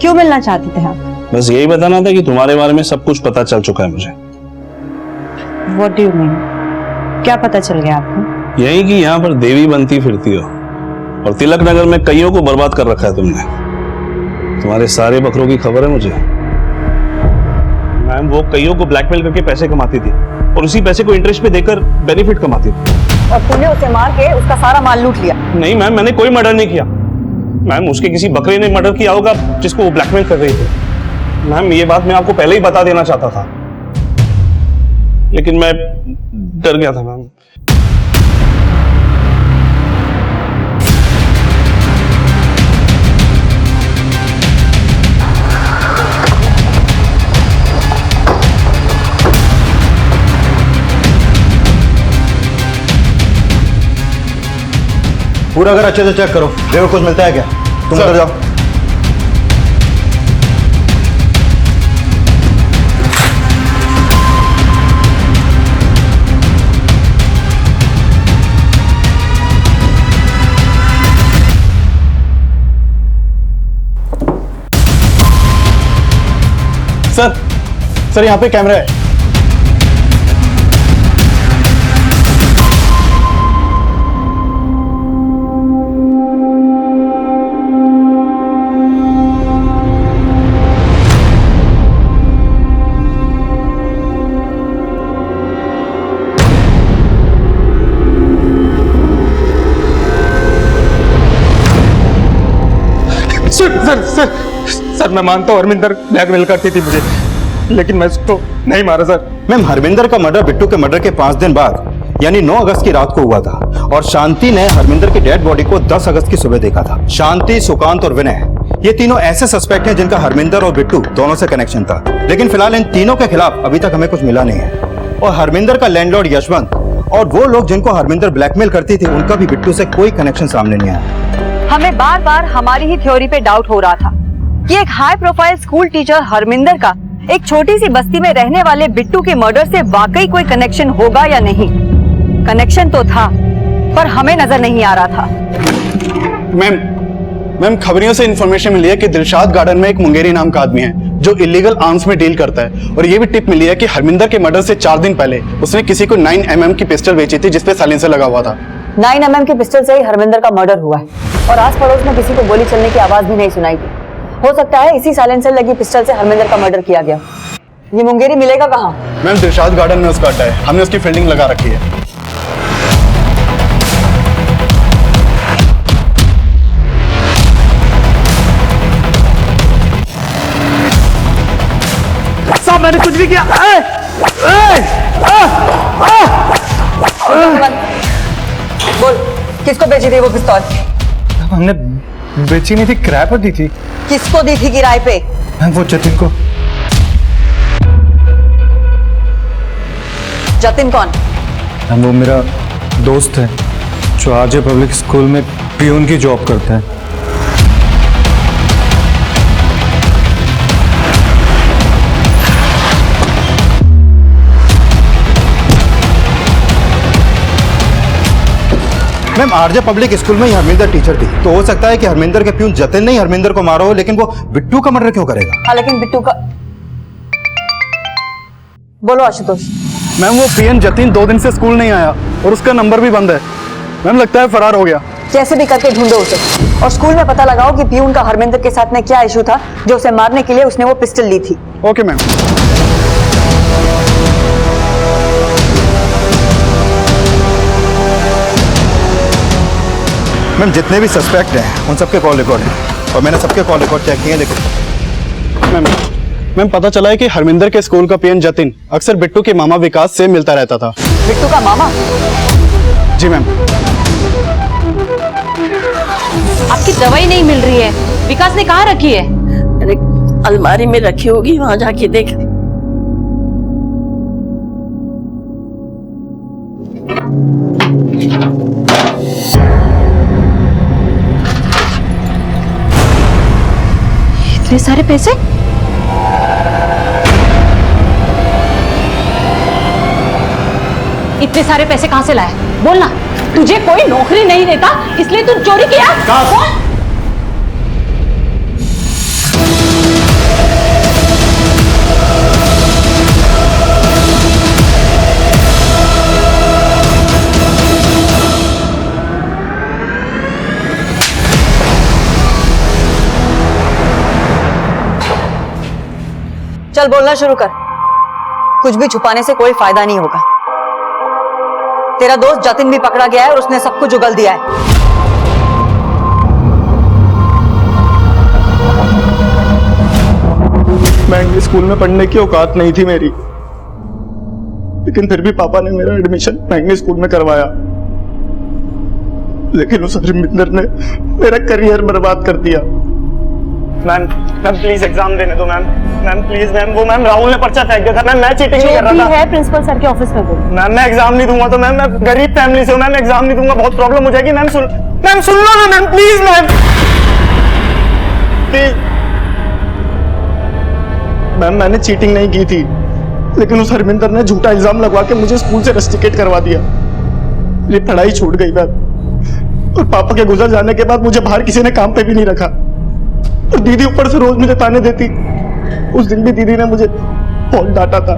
क्यों मिलना चाहते थे आप? बस यही बताना था कि तुम्हारे बारे में सब कुछ पता चल चुका है मुझे। What do you mean? क्या पता चल गया आपको? यही कि यहाँ पर देवी बनती फिरती हो और तिलक नगर में कईयों को बर्बाद कर रखा है तुमने। तुम्हारे सारे बकरों की खबर है मुझे। मैम, वो कईयों को ब्लैकमेल करके पैसे कमाती थी और उसी पैसे को इंटरेस्ट पे देकर बेनिफिट कमाती थी। और तूने उसे मार के उसका सारा माल लूट लिया? नहीं मैम, मैंने कोई मर्डर नहीं किया। मैम, उसके किसी बकरे ने मर्डर किया होगा जिसको वो ब्लैकमेल कर रही थी। मैम, ये बात मैं आपको पहले ही बता देना चाहता था, लेकिन मैं डर गया था मैम। पूरा घर अच्छे से चेक करो, देखो कुछ मिलता है क्या। तुम उधर जाओ। सर यहाँ पे कैमरा है। सर, मैं मानता हूँ हरमिंदर ब्लैकमेल करती थी मुझे, लेकिन मैं उसको नहीं मारा सर। मैम, हरमिंदर का मर्डर बिट्टू के मर्डर के 5 दिन बाद यानी 9 अगस्त की रात को हुआ था और शांति ने हरमिंदर की डेड बॉडी को 10 अगस्त की सुबह देखा था। शांति, सुकांत और विनय, ये तीनों ऐसे सस्पेक्ट हैं जिनका हरमिंदर और बिट्टू दोनों से कनेक्शन था, लेकिन फिलहाल इन तीनों के खिलाफ अभी तक हमें कुछ मिला नहीं है। और हरमिंदर का लैंडलॉर्ड यशवंत और वो लोग जिनको हरमिंदर ब्लैकमेल करती थी, उनका भी बिट्टू से कोई कनेक्शन सामने नहीं आया। हमें बार बार हमारी ही थ्योरी पे डाउट हो रहा था कि एक high profile school teacher Harminder का एक छोटी सी बस्ती में रहने वाले बिट्टू के मर्डर से वाकई कोई कनेक्शन होगा या नहीं। कनेक्शन तो था, पर हमें नजर नहीं आ रहा था। मैम खबरियों से इन्फॉर्मेशन मिली है कि दिलशाद गार्डन में एक मुंगेरी नाम का आदमी है जो इलीगल आर्म्स में डील करता है, और ये भी टिप मिली है कि हरमिंदर के मर्डर से 4 दिन पहले उसने किसी को 9 mm की पिस्टल बेची थी जिसपे साइलेंसर लगा हुआ था। 9 mm की पिस्टल से ही हरमिंदर का मर्डर हुआ है और आस पड़ोस में किसी को गोली चलने की आवाज भी नहीं सुनाई थी। हो सकता है इसी साइलेंसर लगी पिस्टल से हरमिंदर का मर्डर किया गया। ये मुंगेरी मिलेगा कहाँ? मैम दिलशाद गार्डन में उसका अड्डा है, हमने उसकी फील्डिंग लगा रखी है। साहब मैंने कुछ भी किया। बोल, किसको बेची थी वो पिस्तौल? हमने बेची नहीं थी, किराए पर दी थी। किसको दी थी किराए पे? वो जतिन को। जतिन कौन? वो मेरा दोस्त है जो आरजे पब्लिक स्कूल में पियून की जॉब करता है। मैम आरजे पब्लिक स्कूल में ही हरमिंदर टीचर थी, तो हो सकता है कि हरमिंदर के प्यून जतिन ने हरमिंदर को मारा हो, लेकिन वो बिट्टू का मर्डर क्यों करेगा? हाँ लेकिन बिट्टू का, बोलो आशुतोष। मैम वो पीएन जतिन 2 दिन से स्कूल नहीं आया और उसका नंबर भी बंद है। मैम लगता है फरार हो गया। कैसे भी करके ढूंढो उसे और स्कूल में पता लगाओ कि पियून का हरमिंदर के साथ में क्या इशू था जो उसे मारने के लिए उसने वो पिस्टल ली थी। Okay ma'am. मैम जितने भी सस्पेक्ट हैं उन सबके कॉल रिकॉर्ड हैं और मैंने सबके कॉल रिकॉर्ड चेक किए, लेकिन मैम पता चला है कि हरमिंदर के स्कूल का पीएन जतिन अक्सर बिट्टू के मामा विकास से मिलता रहता था। बिट्टू का मामा? जी मैम। आपकी दवाई नहीं मिल रही है, विकास ने कहाँ रखी है? अरे अलमारी में रखी होगी, वहां जाके देख। इतने सारे पैसे? इतने सारे पैसे कहां से लाया? बोलना। तुझे कोई नौकरी नहीं देता इसलिए तू चोरी किया? बोल। चल बोलना शुरू कर। कुछ भी छुपाने से कोई फायदा नहीं होगा। तेरा दोस्त जतिन भी पकड़ा गया है और उसने सब कुछ उगल दिया है। मैं इंग्लिश स्कूल में पढ़ने की औकात नहीं थी मेरी, लेकिन फिर भी पापा ने मेरा एडमिशन इंग्लिश स्कूल में करवाया। लेकिन उस हरमिंदर ने मेरा करियर बर्बाद कर दिया। मैम प्लीज एग्जाम देने दो मैम। मैम प्लीज मैम, वो मैम राहुल ने पर्चा फेंक दिया था मैम, मैं चीटिंग नहीं कर रहा था। है प्रिंसिपल सर के ऑफिस में बोलो। मैम मैं एग्जाम नहीं दूंगा तो मैम, मैं गरीब फैमिली से हूँ मैम, एग्जाम नहीं दूंगा, बहुत प्रॉब्लम हो जाएगी। मैम सुन लो ना ma'am, please ma'am please. Ma'am मैंने चीटिंग नहीं की थी, लेकिन उस हरमिंदर ने झूठा इल्जाम लगवा के मुझे स्कूल से रस्टिकेट करवा दिया। मेरी पढ़ाई छूट गई मैम, और पापा के गुजर जाने के बाद मुझे बाहर किसी ने काम पे भी नहीं रखा, और दीदी ऊपर से रोज मुझे ताने देती। उस दिन भी दीदी ने मुझे बहुत डांटा था।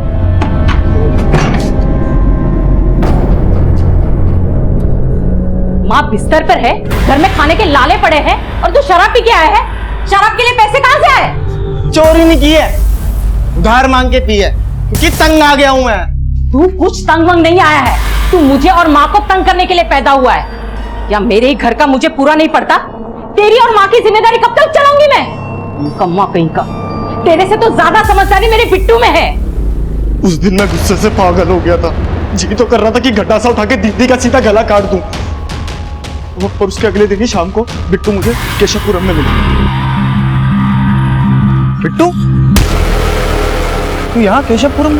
माँ बिस्तर पर है, घर में खाने के लाले पड़े हैं और तू शराब पी के आया है। शराब के लिए पैसे कहाँ से आए? चोरी नहीं की है, उधार मांग के पी है, क्योंकि तंग आ गया हूं मैं। तू कुछ तंग वंग नहीं आया है, तू मुझे और माँ को तंग करने के लिए पैदा हुआ है। या मेरे ही घर का मुझे पूरा नहीं पड़ता? तेरी और माँ की जिम्मेदारी कब तक चलाऊंगी मैं? कम्मा कहीं का, तेरे से तो ज्यादा समझदारी मेरे बिट्टू में है। उस दिन मैं गुस्से से पागल हो गया था, जी तो कर रहा था कि गटासा उठा के दीदी का सीधा गला काट दूं। और उसके अगले दिन ही शाम को बिट्टू मुझे केशवपुरम में मिला। बिट्टू तू यहाँ केशवपुरम?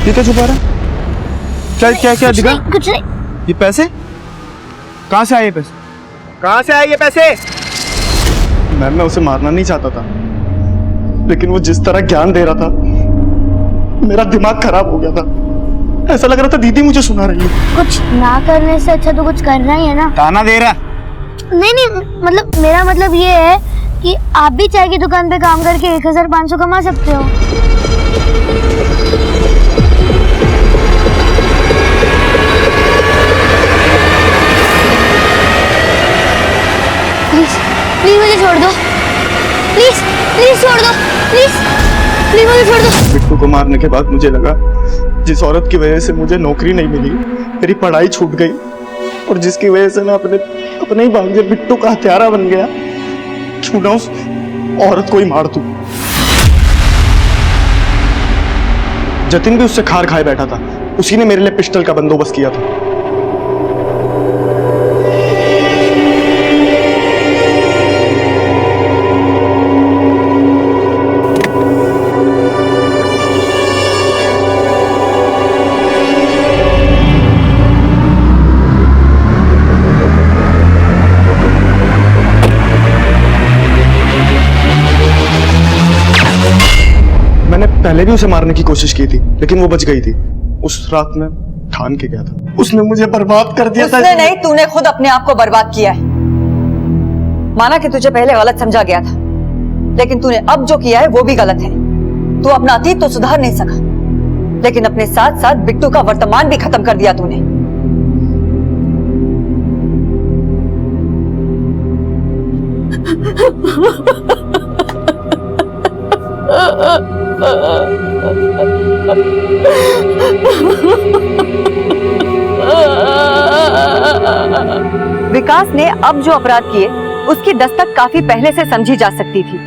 ये क्या छुपा रहा है? क्या क्या क्या दिखा? कुछ नहीं। ये पैसे कहाँ से आए? ये पैसे कहाँ से आए? ये पैसे? मैम मैं उसे मारना नहीं चाहता था, लेकिन वो जिस तरह ज्ञान दे रहा था मेरा दिमाग खराब हो गया था। ऐसा लग रहा था दीदी मुझे सुना रही है। कुछ ना करने से अच्छा तो कुछ करना ही है ना। ताना दे रहा, नहीं, मतलब मेरा मतलब ये है कि आप भी चाय की दुकान पे काम करके 1500 कमा सकते हो। प्लीज प्लीज मुझे छोड़ दो, प्लीज प्लीज छोड़ दो, प्लीज प्लीज मुझे छोड़ दो। बिट्टू को मारने के बाद मुझे लगा जिस औरत की वजह से मुझे नौकरी नहीं मिली, मेरी पढ़ाई छूट गई और जिसकी वजह से मैं अपने ही भांजे बिट्टू का हत्यारा बन गया, क्यों ना उस औरत को ही मार दूं। जतिन भी उससे खार खाए बैठा था, उसी ने मेरे लिए पिस्टल का बंदोबस्त किया था। पहले भी उसे मारने की कोशिश की थी, लेकिन वो बच गई थी। उस रात में ठान के गया था, उसने मुझे बर्बाद कर दिया था। उसने नहीं, तूने खुद अपने आप को बर्बाद किया है। माना कि तुझे पहले गलत समझा गया था, लेकिन तूने अब जो किया है वो भी गलत है। तू अपना अतीत तो सुधार नहीं सका, लेकिन अपने साथ साथ बिट्टू का वर्तमान भी खत्म कर दिया तूने। विकास ने अब जो अपराध किए उसकी दस्तक काफी पहले से समझी जा सकती थी।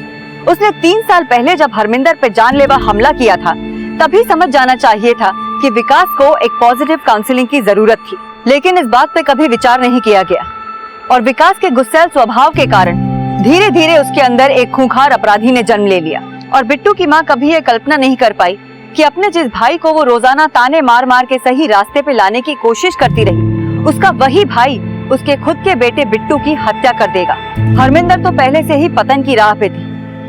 उसने 3 साल पहले जब हरमिंदर पे जानलेवा हमला किया था, तभी समझ जाना चाहिए था कि विकास को एक पॉजिटिव काउंसलिंग की जरूरत थी, लेकिन इस बात पे कभी विचार नहीं किया गया और विकास के गुस्सैल स्वभाव के कारण धीरे धीरे उसके अंदर एक खूंखार अपराधी ने जन्म ले लिया। और बिट्टू की माँ कभी ये कल्पना नहीं कर पाई कि अपने जिस भाई को वो रोजाना ताने मार मार के सही रास्ते पे लाने की कोशिश करती रही, उसका वही भाई उसके खुद के बेटे बिट्टू की हत्या कर देगा। हरमिंदर तो पहले से ही पतन की राह पे थी,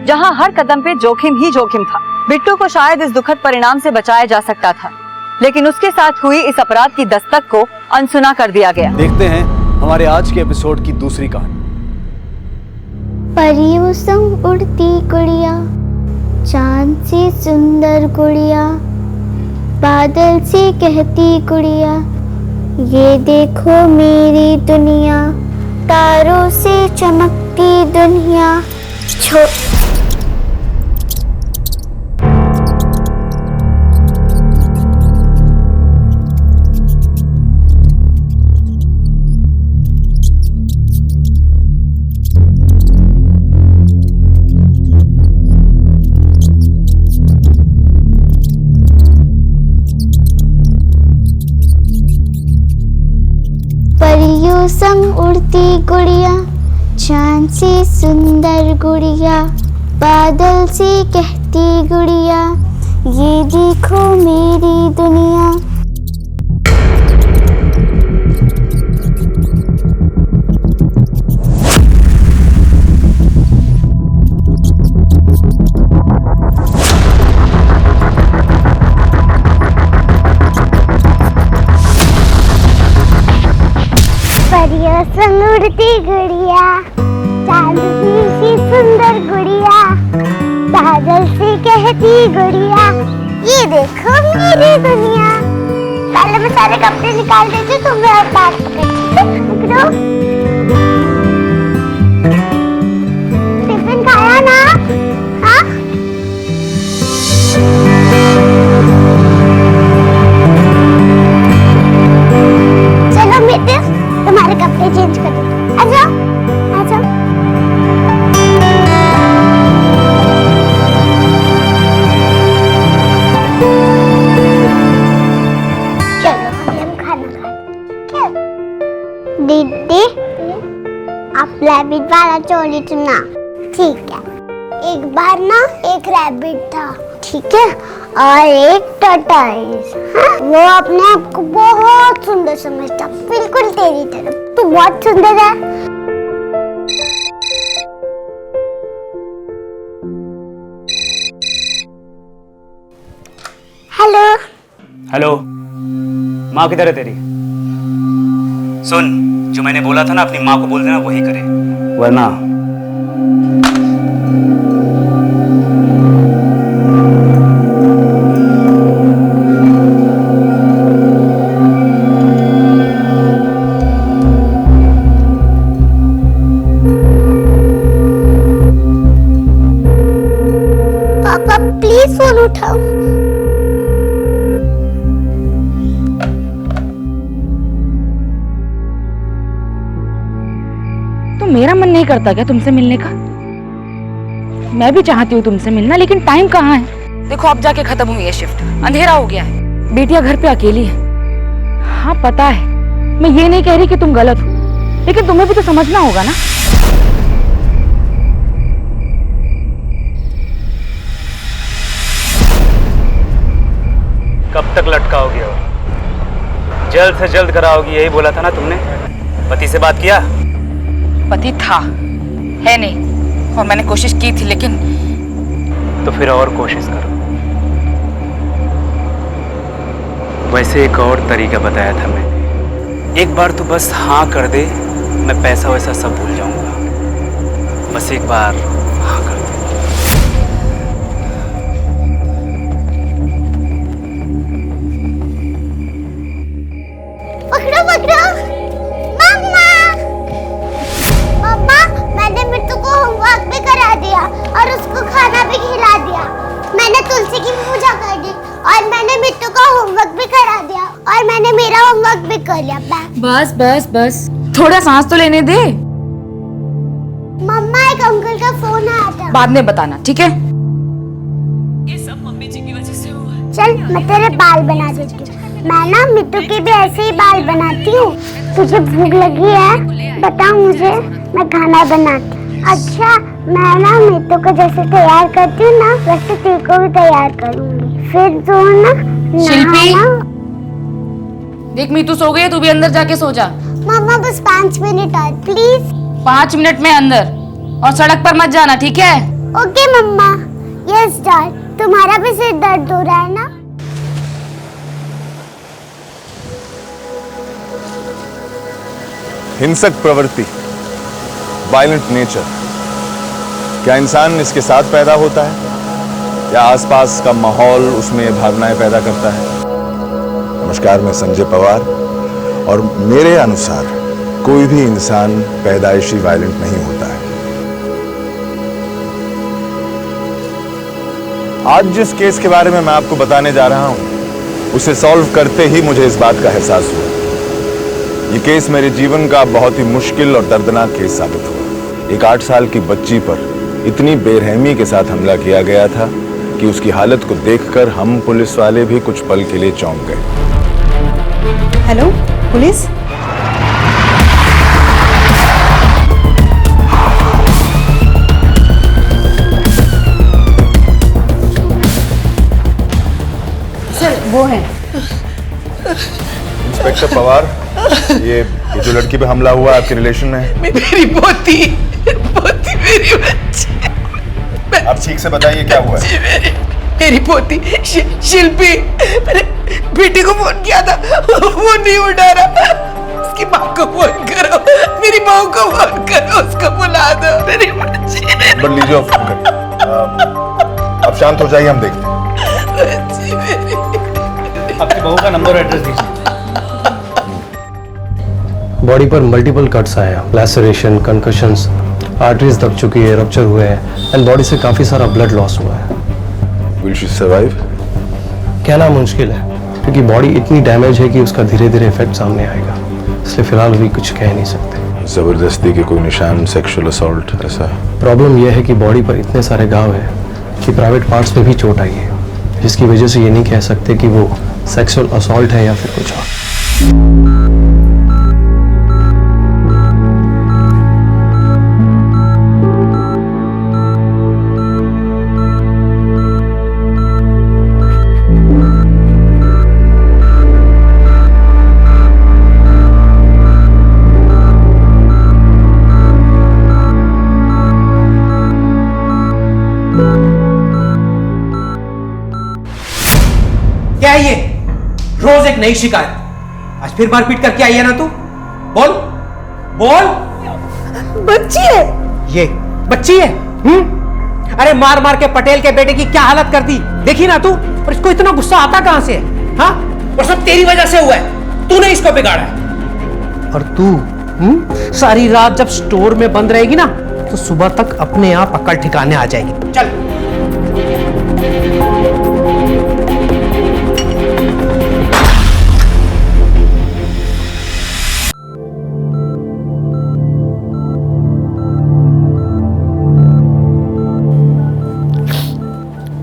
जहाँ हर कदम पे जोखिम ही जोखिम था। बिट्टू को शायद इस दुखद परिणाम से बचाया जा सकता था, लेकिन उसके साथ हुई इस अपराध की दस्तक को अनसुना कर दिया गया। देखते हैं हमारे आज के एपिसोड की दूसरी कहानी। परियों संग उड़ती गुड़िया, चांद से सुंदर गुड़िया, बादल से कहती गुड़िया, ये देखो मेरी दुनिया, तारों से चमकती दुनिया। परियों संग उड़ती गुड़िया, चांद से सुंदर गुड़िया, बादल से कहती गुड़िया, ये देखो मेरी दुनिया। परियों संग उड़ती गुड़िया, चांद सी सुंदर गुड़िया, बादल से कहती गुड़िया, ये देखो मेरी दुनिया। पहले मैं सारे कपड़े निकाल देती हूँ, तुम मेरा बैग पकड़ो। टिफिन खाया ना? हाँ? चलो बेटे, तुम्हारे कपड़े चेंज कर दो। आ जाओ, आ जाओ। चलो अभी हम खाना खाएं। दीदी, आप रैबिट वाला चोली सुना। ठीक है। एक बार ना एक रैबिट था, ठीक है, और एक टर्टल। हाँ? वो अपने आप को बहुत सुंदर समझता, बिल्कुल तेरी तरफ। तू बहुत सुंदर है। हेलो। हेलो, माँ किधर है तेरी? सुन, जो मैंने बोला था ना अपनी माँ को बोल देना वही करे, वरना पापा प्लीज फोन उठाओ। तो मेरा मन नहीं करता क्या तुमसे मिलने का? मैं भी चाहती हूँ तुमसे मिलना, लेकिन टाइम कहाँ है? देखो अब जाके खत्म हुई है शिफ्ट, अंधेरा हो गया है, बेटिया घर पे अकेली है। हाँ पता है, मैं ये नहीं कह रही कि तुम गलत हो, लेकिन तुम्हें भी तो समझना होगा ना। कब तक लटकाओगी और जल्द से जल्द कराओगी, यही बोला था ना तुमने। पति से बात किया? पति था, है नहीं, और मैंने कोशिश की थी, लेकिन तो फिर और कोशिश करो। वैसे एक और तरीका बताया था मैंने, एक बार तो बस हाँ कर दे, मैं पैसा वैसा सब भूल जाऊंगा। बस एक बार हाँ कर दे। पकड़ो पकड़ो। मम्मा मम्मा, मैंने मिट्टू को होमवर्क भी करा दिया और उसको खाना भी खिला दिया। मैंने तुलसी की पूजा कर दी और मैंने मिट्टू का होमवर्क भी करा दिया और मैंने मेरा होमवर्क भी कर लिया। बस बस बस, थोड़ा सांस तो लेने दे। मम्मा एक अंकल का फोन आया था। बाद में बताना, ठीक है? ये सब मम्मी जी की वजह से हुआ है। चल मैं तेरे बाल बना देती हूँ। मैं ना मिट्टू के भी ऐसे ही बाल बनाती हूँ। तुझे भूख लगी है? बता मुझे, मैं खाना बनाती हूँ। अच्छा, मैं ना मिट्टू को जैसे तैयार करती हूँ ना, वैसे तेरे को भी तैयार करूँगी। फिर तो ना शिल्पी, देख मीतू सो गई है, तू भी अंदर जाके सो जा। मम्मा बस 5 मिनट और प्लीज। 5 मिनट में अंदर, और सड़क पर मत जाना, ठीक है? ओके मम्मा। यस डॉल, तुम्हारा भी सिर दर्द हो रहा है ना? हिंसक प्रवृत्ति, वायलेंट नेचर, क्या इंसान इसके साथ पैदा होता है या आसपास का माहौल उसमें भावनाएं पैदा करता है? नमस्कार, मैं संजय पवार, और मेरे अनुसार कोई भी इंसान पैदाइशी वायलेंट नहीं होता है। आज जिस केस के बारे में मैं आपको बताने जा रहा हूं, उसे सॉल्व करते ही मुझे इस बात का एहसास हुआ। ये केस मेरे जीवन का बहुत ही मुश्किल और दर्दनाक केस साबित हुआ। एक 8 साल की बच्ची पर इतनी बेरहमी के साथ हमला किया गया था कि उसकी हालत को देखकर हम पुलिस वाले भी कुछ पल के लिए चौंक गए। Hello police. सर वो है इंस्पेक्टर पवार, ये जो लड़की पे हमला हुआ आपके रिलेशन में है? मेरी पोती मेरी बच्ची। आप ठीक से बताइए क्या हुआ है? मेरी पोती शिल्पी, मैंने बेटे को फोन किया था, वो नहीं उठा रहा। उसकी माँ को फोन करो, मेरी माँ को फोन करो, उसको बुला दो। मेरी बच्ची नंबर लीजिए और फोन करिए। आप शांत हो जाइए, हम देखते हैं। आपकी बहू का नंबर और एड्रेस दीजिए। बॉडी पर मल्टीपल कट्स आए हैं, लैसरेशन, कंकशंस, आर्टरीज दब चुकी है, रप्चर हुए हैं, एंड बॉडी से काफी सारा ब्लड लॉस हुआ है। Will she survive? कहना मुश्किल है, क्योंकि बॉडी इतनी डैमेज है कि उसका धीरे धीरे इफेक्ट सामने आएगा, इसलिए फिलहाल भी कुछ कह नहीं सकते। जबरदस्ती के कोई निशान, सेक्सुअल असॉल्ट ऐसा? प्रॉब्लम यह है कि बॉडी पर इतने सारे घाव हैं कि प्राइवेट पार्ट्स में भी चोट आई है, जिसकी वजह से ये नहीं कह सकते कि वो सेक्सुअल असॉल्ट है या फिर कुछ और। क्या है ये? रोज एक नई शिकायत। आज फिर मारपीट करके आई है ना तू? बोल, बोल। बच्ची है ये बच्ची है? अरे मार मार के पटेल के बेटे की क्या हालत कर दी देखी ना तू। और इसको इतना गुस्सा आता कहां से है? हाँ, और सब तेरी वजह से हुआ है, तूने इसको बिगाड़ा है। और तू सारी रात जब स्टोर में बंद रहेगी ना तो सुबह तक अपने आप अकल ठिकाने आ जाएगी। चल।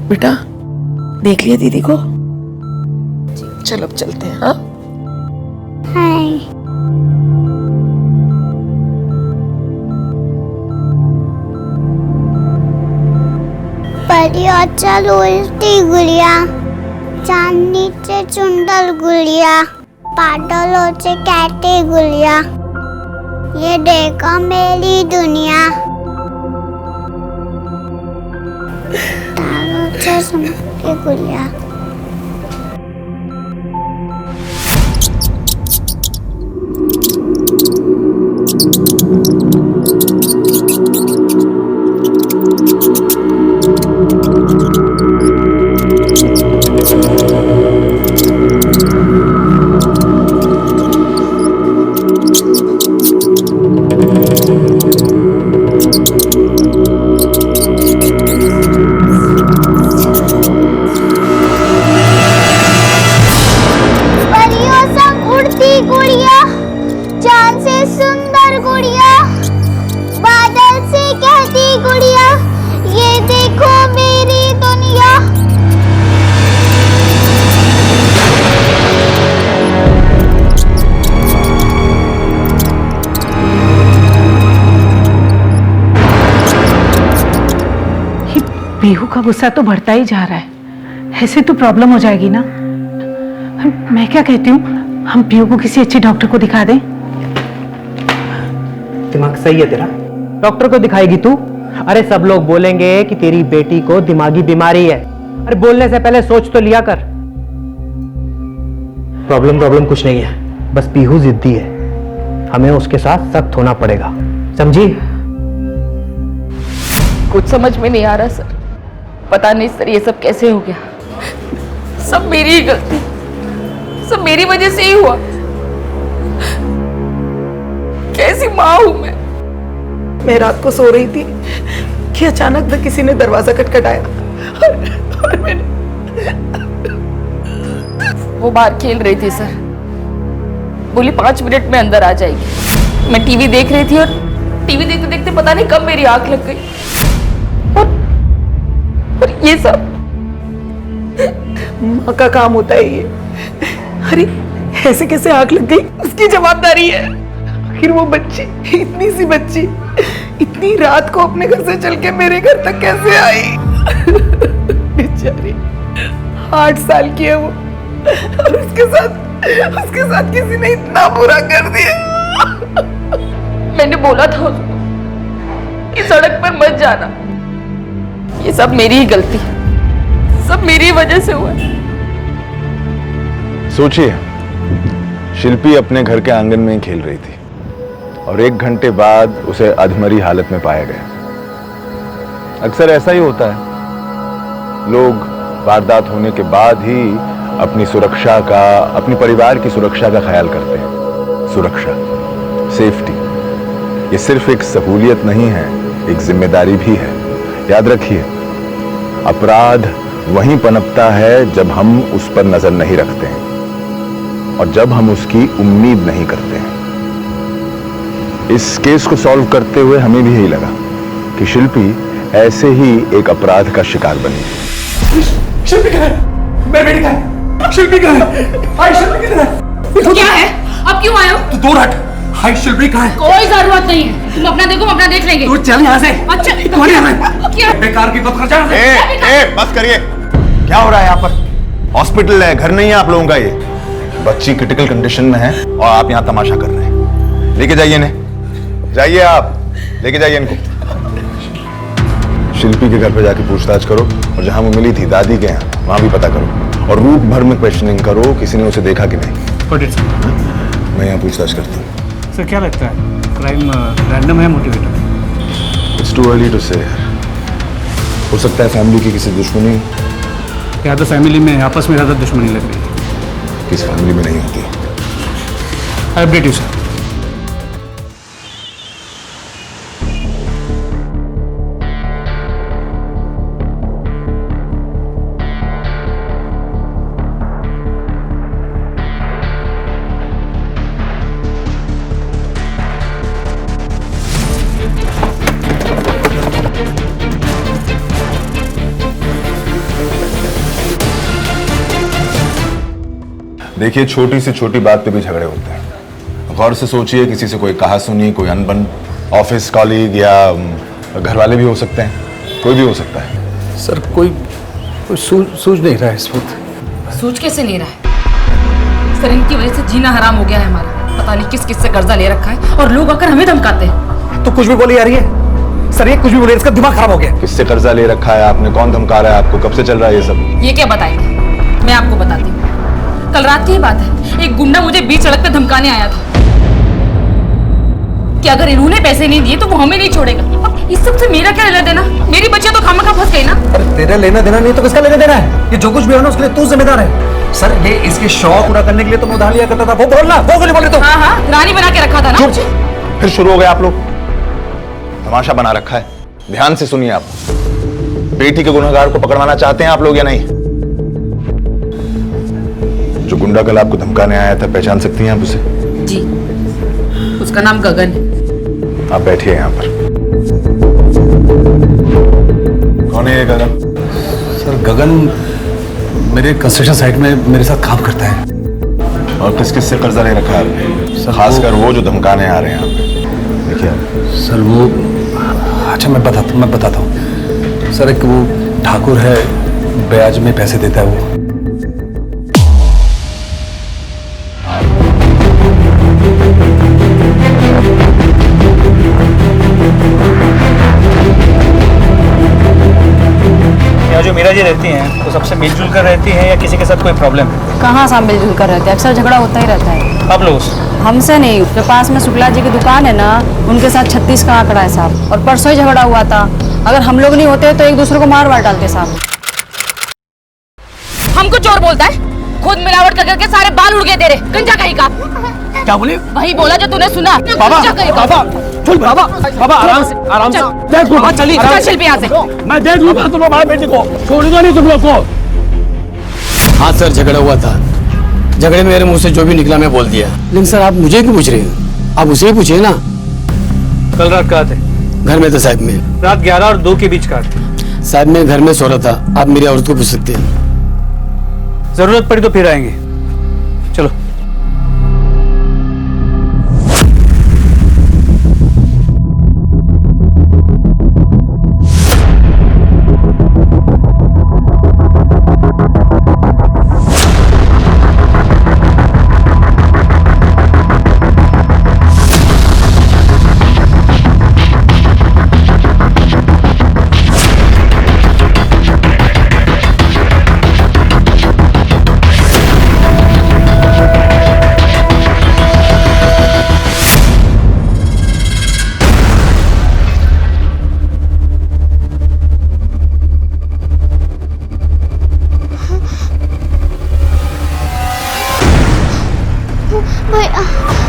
बेटा देख लिया दीदी को? चलो अब चलते हैं। हाँ चल उल्टी गुड़िया, चांदनीचे चुंडल गुड़िया, पाडलों से कहते गुड़िया, ये देखो मेरी दुनिया, तारों से चमके गुड़िया। पीहू का गुस्सा तो बढ़ता ही जा रहा है, ऐसे तो प्रॉब्लम हो जाएगी ना। मैं क्या कहती हूँ, हम पीहू को किसी अच्छे डॉक्टर को दिखा दें। दिमाग सही है तेरा, डॉक्टर को दिखाएगी तू? अरे सब लोग बोलेंगे कि तेरी बेटी को दिमागी बीमारी है। अरे बोलने से पहले सोच तो लिया कर। प्रॉब्लम कुछ नहीं है, बस पीहू जिद्दी है, हमें उसके साथ सख्त होना पड़ेगा, समझी? कुछ समझ में नहीं आ रहा सर, पता नहीं सर ये सब कैसे हो गया। सब मेरी ही गलती, सब मेरी वजह से ही हुआ। कैसी माँ हूं मैं रात को सो रही थी कि अचानक से किसी ने दरवाजा खटखटाया और मैंने वो बाहर खेल रही थी सर, बोली 5 मिनट में अंदर आ जाएगी। मैं टीवी देख रही थी और टीवी देखते देखते पता नहीं कब मेरी आंख लग गई और ये सब माँ का काम होता है ये। अरे ऐसे कैसे आंख लग गई, उसकी जवाबदारी है। आखिर वो बच्ची, इतनी सी बच्ची, इतनी रात को अपने घर से चल के मेरे घर तक कैसे आई? बेचारी 8 साल की है वो, और उसके साथ किसी ने इतना बुरा कर दिया। मैंने बोला था उसको कि सड़क पर मत जाना। ये सब मेरी ही गलती है, सब मेरी वजह से हुआ। सोचिए, शिल्पी अपने घर के आंगन में ही खेल रही थी और 1 घंटे बाद उसे अधमरी हालत में पाया गया। अक्सर ऐसा ही होता है, लोग वारदात होने के बाद ही अपनी सुरक्षा का, अपनी परिवार की सुरक्षा का ख्याल करते हैं। सुरक्षा, सेफ्टी, ये सिर्फ एक सहूलियत नहीं है, एक जिम्मेदारी भी है। याद रखिए, अपराध वहीं पनपता है जब हम उस पर नजर नहीं रखते हैं और जब हम उसकी उम्मीद नहीं करते हैं। इस केस को सॉल्व करते हुए हमें भी यही लगा कि शिल्पी ऐसे ही एक अपराध का शिकार बनी। शिल्पी कहाँ है? मेरी बेटी कहाँ है? शिल्पी कहाँ है? हाय शिल्पी किधर है? क्या है? अब क्यों आए हो? तू दूर हट। हाय शिल्पी कहाँ है? कोई जरूरत नहीं है, तुम अपना देखो, हम अपना देख लेंगे। तू चल यहाँ से। अच्छा क्या बेकार की बात कर जा। बस करिए, क्या हो रहा है यहाँ पर? हॉस्पिटल है, घर नहीं है आप लोगों का। ये बच्ची क्रिटिकल कंडीशन में है और आप यहाँ तमाशा कर रहे हैं। लेके जाइए इन्हें, जाइए आप, लेके जाइए इनको। शिल्पी के घर पे जाके पूछताछ करो और जहां वो मिली थी दादी के यहाँ, वहां भी पता करो और रूट भर में क्वेश्चनिंग करो, किसी ने उसे देखा कि नहीं। मैं यहाँ पूछताछ करता हूँ। सर क्या लगता है क्राइम रैंडम है motivated? It's too early to say. हो सकता है फैमिली की किसी दुश्मनी, या तो फैमिली में आपस में ज़्यादा दुश्मनी लग रही है। किस फैमिली में नहीं होती। I update you sir. देखिए, छोटी से छोटी बात पे भी झगड़े होते हैं। गौर से सोचिए, किसी से कोई कहा सुनी, कोई अनबन ऑफिस कॉलीग या घर वाले भी हो सकते हैं, कोई भी हो सकता है। सर कोई सूझ नहीं रहा है इस वक्त। सोच कैसे नहीं रहा है सर? इनकी वजह से जीना हराम हो गया है हमारा। पता नहीं किस किस से कर्जा ले रखा है और लोग आकर हमें धमकाते हैं। तो कुछ भी बोली जा रही है सर, ये कुछ भी बोले, इसका दिमाग खराब हो गया। किससे कर्जा ले रखा है आपने? कौन धमका रहा है आपको? कब से चल रहा है ये सब? ये क्या बताएंगे, मैं आपको बताती हूँ। कल रात की बात है, एक गुंडा मुझे बीच सड़क पे धमकाने आया था कि अगर इन्होंने पैसे नहीं दिए तो वो हमें नहीं छोड़ेगा। अब इस सब से मेरा क्या लेना देना? मेरी बच्चियां तो खामखा फंस गई ना। अरे तेरा लेना देना नहीं तो किसका लेना देना है? ये जो कुछ भी है ना उसके लिए तू जिम्मेदार है। सर ये इसके शौक पूरा करने के लिए तुम उधार लिया करता था। वो बोलना, वो बोले बोले तो। हाँ हाँ, रानी बना के रखा था ना। फिर शुरू हो गए आप लोग। तमाशा बना रखा है। ध्यान से सुनिए, आप बेटी के गुनहगार को पकड़वाना चाहते हैं आप लोग या नहीं? जो गुंडा कल आपको धमकाने आया था, पहचान सकती हैं आप उसे? जी, उसका नाम गगन है। आप बैठिए यहाँ पर। कौन है ये गगन? सर गगन मेरे कंस्ट्रक्शन साइट में मेरे साथ काम करता है। और किस किस से कर्जा ले रखा है आपने? खासकर वो जो धमकाने आ रहे हैं आप। देखिए सर वो, अच्छा मैं बताता हूँ सर। एक वो ठाकुर है, ब्याज में पैसे देता है वो। यहाँ जो मीरा जी रहती हैं तो सबसे मिलजुल कर रहती हैं या किसी के साथ कोई प्रॉब्लम? कहाँ साहब मिलजुल कर रहते हैं, अक्सर झगड़ा होता ही रहता है। आप लोग हमसे नहीं, जो पास में शुक्ला जी की दुकान है ना, उनके साथ 36 का आंकड़ा है साहब। और परसों ही झगड़ा हुआ था। अगर हम लोग नहीं होते तो एक दूसरे को मार वार डालते साहब। हमको चोर बोलता है, खुद मिलावट कर करके सारे बाल उड़ गए तेरे। गंजा कहीं का। क्या बोले? वही बोला जो तूने सुना। बाबा, बाबा, बाबा आराम से, आराम से। देख लूंगा, चलिए चल शिल्पी यहाँ से। मैं देख लूंगा तुम्हारे बेटे को, छोड़ूंगा नहीं तुम लोग को। हाँ सर, झगड़ा हुआ था। झगड़े में मेरे मुंह से जो भी निकला मैं बोल दिया। लेकिन सर आप मुझे क्यों पूछ रहे हैं? आप उसे ही पूछिए ना। कल रात कहाँ थे? घर में था साहब में। रात 11 और 2 के बीच कहाँ थे? साहब मैं घर में सो रहा था। आप मेरी औरत को पूछ सकते हैं। जरूरत पड़ी तो फिर आएंगे। चलो।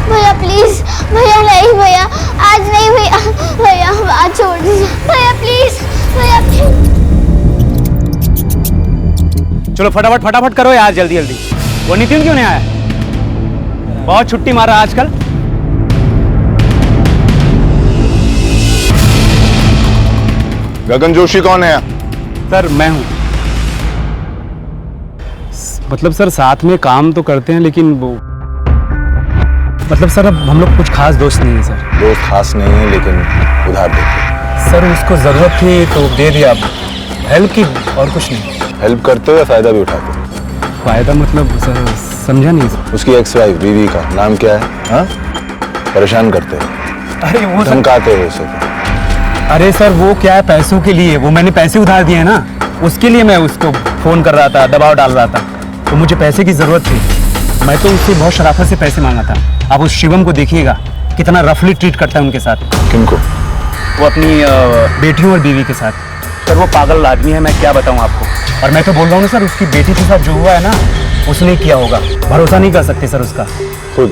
भैया प्लीज, भैया नहीं, भैया आज नहीं, भैया भैया आज छोड़ दीजिए भैया प्लीज, भैया प्लीज। चलो फटाफट फटाफट करो यार, जल्दी जल्दी। वो नितिन क्यों नहीं आया? बहुत छुट्टी मारा आजकल। गगन जोशी कौन है? सर मैं हूँ। मतलब सर साथ में काम तो करते हैं, लेकिन वो मतलब सर अब हम लोग कुछ खास दोस्त नहीं है सर। दोस्त खास नहीं है, लेकिन उधार देते। सर उसको जरूरत थी तो दे दिया, हेल्प की और कुछ नहीं। हेल्प करते हो या फायदा भी उठाते हो? फायदा मतलब सर समझा नहीं सर। उसकी एक्स वाइफ बीवी का नाम क्या है? हाँ, परेशान करते हो, अरे वो धमकाते हो उसे। अरे सर वो क्या है, पैसों के लिए। वो मैंने पैसे उधार दिए ना, उसके लिए मैं उसको फोन कर रहा था, दबाव डाल रहा था। तो मुझे पैसे की जरूरत थी। मैं तो उससे बहुत शराफत से पैसे मांगा था। आप उस शिवम को देखिएगा, कितना रफली ट्रीट करता है उनके साथ। किनको? वो अपनी बेटियों और बीवी के साथ। सर वो पागल आदमी है, मैं क्या बताऊं आपको। और मैं तो बोल रहा हूँ ना सर, उसकी बेटी के साथ जो हुआ है ना, उसने किया होगा। भरोसा नहीं कर सकते सर उसका। खुद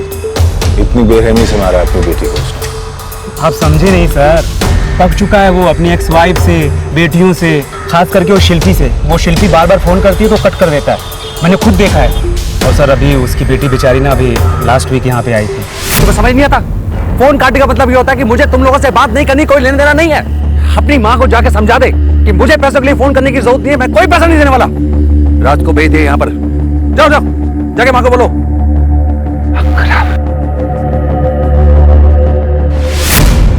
इतनी बेरहमी से मारा अपनी बेटी को उसने। आप समझे नहीं सर, पक चुका है वो अपनी एक्स वाइफ से, बेटियों से, खास करके वो शिल्पी से। वो शिल्पी बार बार फोन करती है तो कट कर देता है, मैंने खुद देखा है। और सर अभी उसकी बेटी बेचारी ना अभी लास्ट वीक यहाँ पे आई थी। तुमको समझ नहीं आता? फोन काटने का मतलब ये होता है कि मुझे तुम लोगों से बात नहीं करनी, कोई लेना देना नहीं है। अपनी माँ को जाके समझा दे कि मुझे पैसों के लिए फोन करने की जरूरत नहीं है, मैं कोई पैसा नहीं देने वाला। रात को भेज दे यहाँ पर। जाओ जाओ जाके माँ को बोलो।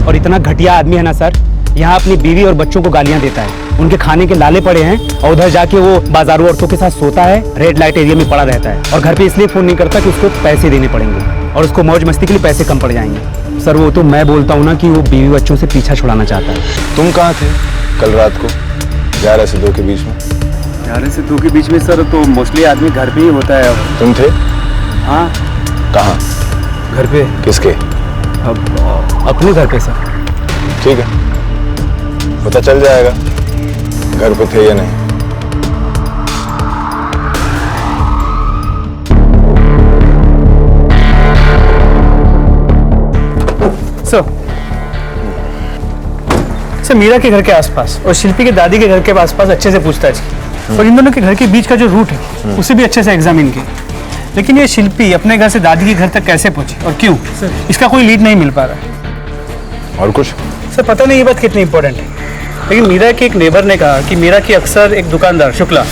और इतना घटिया आदमी है ना सर, यहाँ अपनी बीवी और बच्चों को गालियां देता है। उनके खाने के लाले पड़े हैं और उधर जाके वो बाजारू औरतों के साथ सोता है, रेड लाइट एरिया में पड़ा रहता है। और घर पे इसलिए फोन नहीं करता कि उसको पैसे देने पड़ेंगे और उसको मौज मस्ती के लिए पैसे कम पड़ जाएंगे। सर वो तो मैं बोलता हूँ ना कि वो बीवी बच्चों से पीछा छुड़ाना चाहता है। तुम कहाँ थे कल रात को 11 से 2 के बीच में? 11 से 2 के बीच में सर तो मोस्टली आदमी घर पे ही होता है। तुम थे? हाँ। कहाँ? घर पे। किसके? अब अपने घर पे सर। ठीक है, पता चल जाएगा घर पे थे या नहीं। सर मीरा के घर के आसपास और शिल्पी के दादी के घर के आसपास अच्छे से पूछताछ की और इन दोनों के घर के बीच का जो रूट है उसे भी अच्छे से एग्जामिन किया। लेकिन ये शिल्पी अपने घर से दादी के घर तक कैसे पहुंची और क्यों, इसका कोई लीड नहीं मिल पा रहा। और कुछ? सर पता नहीं ये बात कितनी इंपॉर्टेंट है, लेकिन मीरा के एक नेबर ने कहा कि मीरा की अक्सर एक दुकानदार शुक्ला,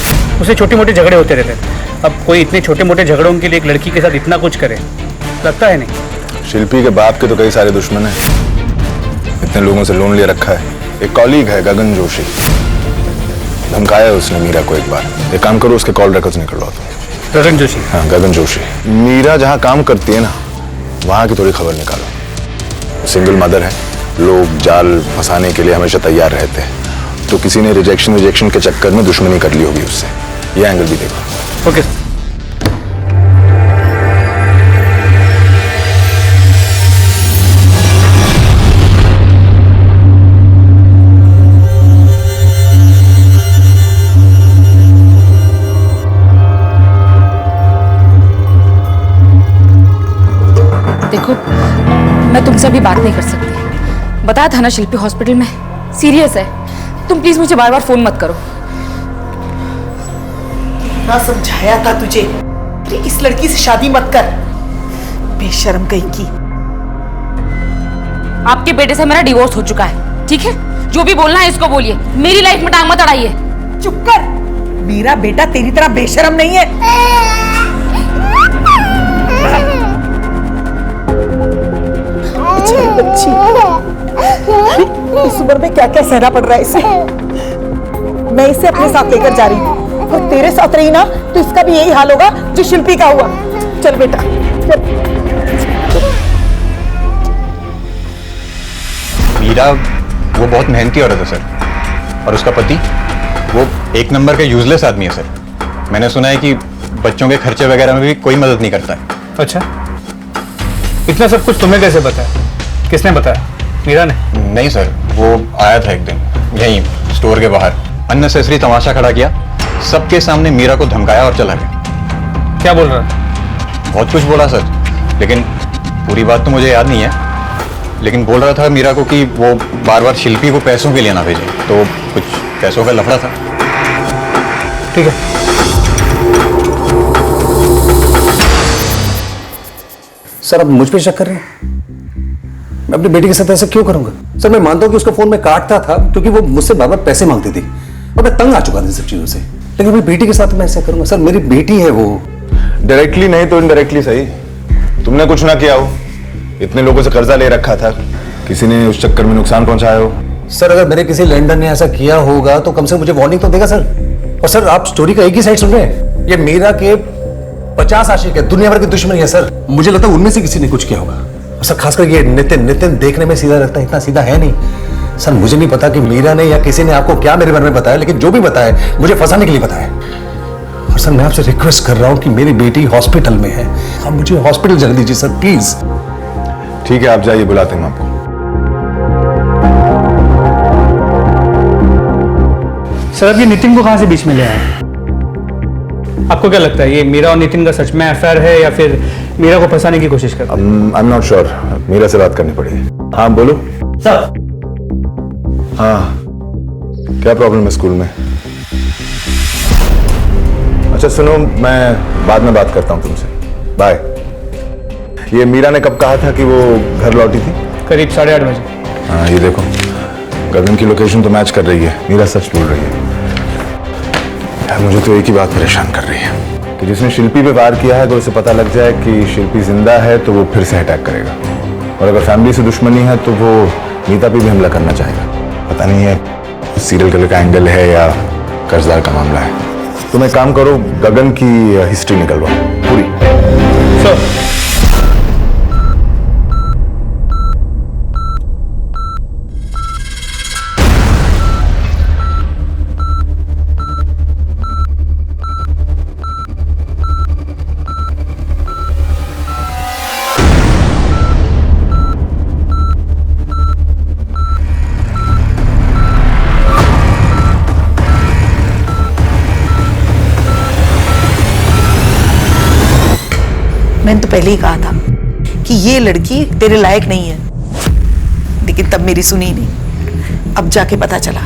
उसे छोटे मोटे झगड़े होते रहते हैं। अब कोई इतने छोटे मोटे झगड़ों के लिए एक लड़की के साथ इतना कुछ करे, लगता है नहीं। शिल्पी के बाप के तो कई सारे दुश्मन हैं, इतने लोगों से लोन ले रखा है। एक कॉलीग है गगन जोशी, धमकाया उसने मीरा को एक बार। एक काम करो, उसके कॉल रिकॉर्ड्स निकलवा दो। गगन जोशी? हाँ गगन जोशी। मीरा जहाँ काम करती है ना, वहाँ की थोड़ी खबर निकालो। सिंगल मदर है, लोग जाल फंसाने के लिए हमेशा तैयार रहते हैं, तो किसी ने रिजेक्शन के चक्कर में दुश्मनी कर ली होगी उससे। ये एंगल भी देखो। ओके। देखो मैं तुमसे अभी बात नहीं कर सकती, बताया था ना शिल्पी हॉस्पिटल में सीरियस है। तुम प्लीज मुझे बार बार फोन मत करो। ना समझाया था तुझे कि इस लड़की से शादी मत कर, बेशर्म कहीं की। आपके बेटे से मेरा डिवोर्स हो चुका है, ठीक है? जो भी बोलना है इसको बोलिए, मेरी लाइफ में टांग मत अड़ाइए। चुप कर, मेरा बेटा तेरी तरह बेशर्म नहीं है। बच्ची इस उम्र में क्या क्या सहना पड़ रहा है इसे। मैं इसे अपने साथ लेकर जा रही हूँ, और तेरे साथ रही ना तो इसका भी यही हाल होगा जो शिल्पी का हुआ। चल बेटा चल। मीरा वो बहुत मेहनती औरत है सर, और उसका पति वो एक नंबर का यूजलेस आदमी है सर। मैंने सुना है कि बच्चों के खर्चे वगैरह में भी कोई मदद नहीं करता है। अच्छा, इतना सब कुछ तुम्हें कैसे पता है? किसने बताया? मीरा ने? नहीं सर, वो आया था एक दिन यहीं स्टोर के बाहर, अननेसेसरी तमाशा खड़ा किया, सबके सामने मीरा को धमकाया और चला गया। क्या बोल रहा? बहुत कुछ बोला सर, लेकिन पूरी बात तो मुझे याद नहीं है। लेकिन बोल रहा था मीरा को कि वो बार बार शिल्पी को पैसों के लिए ना भेजे, तो कुछ पैसों का लफड़ा था। ठीक है, सर अब मुझ पे शक कर रहे हैं? मैं अपनी बेटी के साथ ऐसा क्यों करूंगा? सर मैं मानता हूं कि उसको फोन में काटता था क्योंकि वो मुझसे बार बार पैसे मांगती थी और मैं तंग आ चुका था इन सब चीजों से, लेकिन अपनी बेटी के साथ मैं ऐसा करूंगा? सर मेरी बेटी है वो। डायरेक्टली नहीं तो इनडायरेक्टली सही, तुमने कुछ ना किया हो, इतने लोगों से कर्जा ले रखा था, किसी ने उस चक्कर में नुकसान पहुंचाया हो। सर अगर मेरे किसी लेंडर ने ऐसा किया होगा तो कम से कम मुझे वार्निंग तो देगा सर। और सर आप स्टोरी का एक ही साइड सुन रहे हैं, ये मीरा के 50 आशिक है, दुनिया भर के दुश्मन है सर। मुझे लगता है उनमें से किसी ने कुछ किया होगा। सर खासकर ये नितिन देखने में सीधा लगता है, इतना सीधा है नहीं। सर मुझे नहीं पता कि मीरा ने या किसी ने आपको क्या मेरे बारे में बताया, लेकिन जो भी बताया मुझे फंसाने के लिए बताया। और सर मैं आपसे रिक्वेस्ट कर रहा हूं कि मेरी बेटी हॉस्पिटल में है, आप मुझे हॉस्पिटल जाने दीजिए सर प्लीज। ठीक है, आप जाइए, बुलाते हैं हम आपको। सर, अब ये नितिन को कहां से बीच में ले आए? आपको क्या लगता है ये मीरा और नितिन का सच में अफेयर है या फिर मीरा को फंसाने की कोशिश कर रहे हैं? I am not sure, Meera से बात करनी पड़ेगी। हाँ बोलो सर। हाँ, क्या प्रॉब्लम है स्कूल में? अच्छा सुनो, मैं बाद में बात करता हूँ तुमसे, बाय। ये मीरा ने कब कहा था कि वो घर लौटी थी? करीब 8:30 बजे। हाँ ये देखो, गगन की लोकेशन तो मैच कर रही है, मीरा सच बोल रही है। यार मुझे तो एक ही बात परेशान कर रही है कि जिसने शिल्पी पे वार किया है तो उसे पता लग जाए कि शिल्पी जिंदा है तो वो फिर से अटैक करेगा, और अगर फैमिली से दुश्मनी है तो वो नीता पे भी हमला करना चाहेगा। पता नहीं है सीरियल किलर का एंगल है या कर्जदार का मामला है। तुम एक काम करो, गगन की हिस्ट्री निकलवाओ पूरी। मैंने तो पहले ही कहा था कि ये लड़की तेरे लायक नहीं है, लेकिन तब मेरी सुनी नहीं। अब जाके पता चला।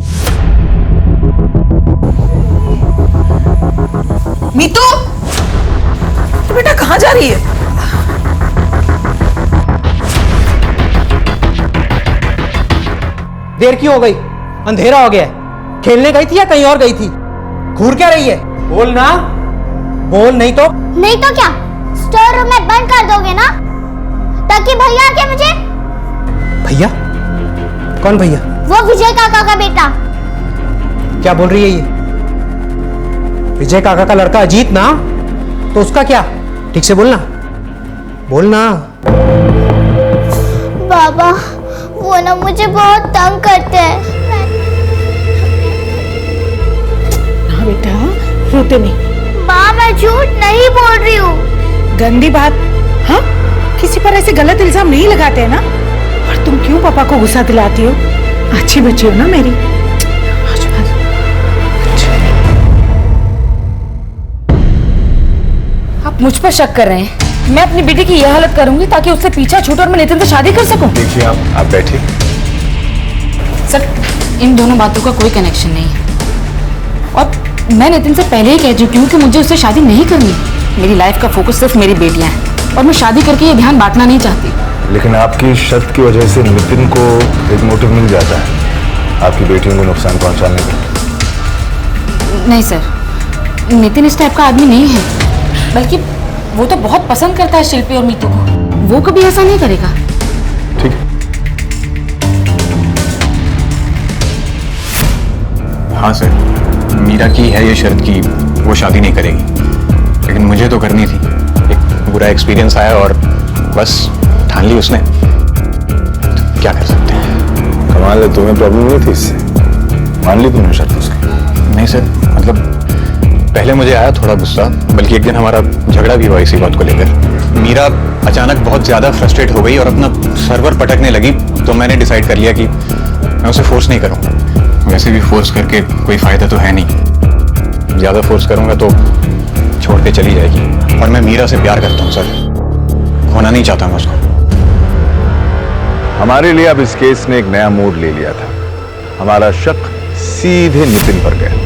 मीतू, तो बेटा कहाँ जा रही है? देर क्यों हो गई? अंधेरा हो गया है। खेलने गई थी या कहीं और गई थी? घूर क्या रही है? बोल ना, बोल। नहीं तो क्या स्टोर रूम में बंद कर दोगे ना, ताकि भैया आके मुझे। भैया? कौन भैया? वो विजय काका का बेटा। क्या बोल रही है ये? विजय काका का लड़का अजीत ना, तो उसका क्या? ठीक से बोलना, बोलना। बाबा, वो ना मुझे बहुत तंग करते हैं। हाँ बेटा, रोते नहीं। माँ, मैं झूठ नहीं बोल रही हूँ। गंदी बात। हाँ, किसी पर ऐसे गलत इल्जाम नहीं लगाते हैं ना। और तुम क्यों पापा को गुस्सा दिलाती हो? अच्छी बच्ची हो ना मेरी। आप मुझ पर शक कर रहे हैं? मैं अपनी बेटी की यह हालत करूंगी ताकि उससे पीछा छूटे और मैं नितिन से शादी कर सकूं? देखिए आप बैठिए। सर, इन दोनों बातों का कोई कनेक्शन नहीं है, और मैं नितिन से पहले ही कह चुकी हूँ कि मुझे उससे शादी नहीं करनी। मेरी लाइफ का फोकस सिर्फ मेरी बेटियां हैं, और मैं शादी करके ये ध्यान बांटना नहीं चाहती। लेकिन आपकी शर्त की वजह से नितिन को एक मोटिव मिल जाता है आपकी बेटियों को नुकसान पहुंचाने का। नहीं सर, नितिन इस टाइप का आदमी नहीं है, बल्कि वो तो बहुत पसंद करता है शिल्पी और मीतू को। वो कभी ऐसा नहीं करेगा। ठीक है। हाँ सर, मीरा की है ये शर्त कि वो शादी नहीं करेगी, लेकिन मुझे तो करनी थी। एक बुरा एक्सपीरियंस आया और बस ठान ली उसने, तो क्या कर सकते हैं। कमाल है, तुम्हें प्रॉब्लम नहीं थी इससे? मान ली तुमने शर्त उसकी? नहीं सर, मतलब पहले मुझे आया थोड़ा गुस्सा, बल्कि एक दिन हमारा झगड़ा भी हुआ इसी बात को लेकर। मीरा अचानक बहुत ज़्यादा फ्रस्ट्रेट हो गई और अपना सर्वर पटकने लगी, तो मैंने डिसाइड कर लिया कि मैं उसे फोर्स नहीं करूँगा। वैसे भी फोर्स करके कोई फ़ायदा तो है नहीं, ज़्यादा फोर्स करूँगा तो छोड़ के चली जाएगी, और मैं मीरा से प्यार करता हूँ सर, खोना नहीं चाहता मैं उसको। हमारे लिए अब इस केस ने एक नया मोड़ ले लिया था। हमारा शक सीधे नितिन पर गया।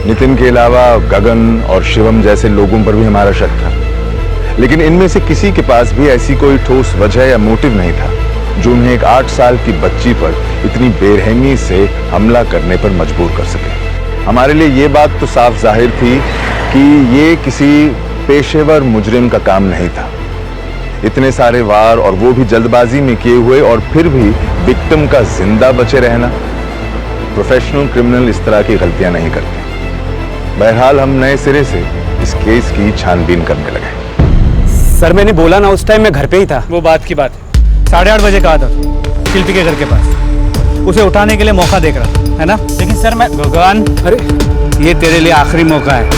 नितिन के अलावा गगन और शिवम जैसे लोगों पर भी हमारा शक था, लेकिन इनमें से किसी के पास भी ऐसी कोई ठोस वजह या मोटिव नहीं था जो उन्हें एक 8 साल की बच्ची पर इतनी बेरहमी से हमला करने पर मजबूर कर सके। हमारे लिए ये बात तो साफ जाहिर थी कि ये किसी पेशेवर मुजरिम का काम नहीं था। इतने सारे वार, और वो भी जल्दबाजी में किए हुए, और फिर भी विक्टिम का जिंदा बचे रहना। प्रोफेशनल क्रिमिनल इस तरह की गलतियां नहीं करते। बहरहाल हम नए सिरे से इस केस की छानबीन करने लगे। सर, मैंने बोला ना, उस टाइम मैं घर पे ही था। वो बात की बात है, 8:30 बजे कहा था शिल्पी के घर के पास। उसे उठाने के लिए मौका देख रहा है ना। लेकिन सर मैं भगवान, अरे ये तेरे लिए आखिरी मौका है।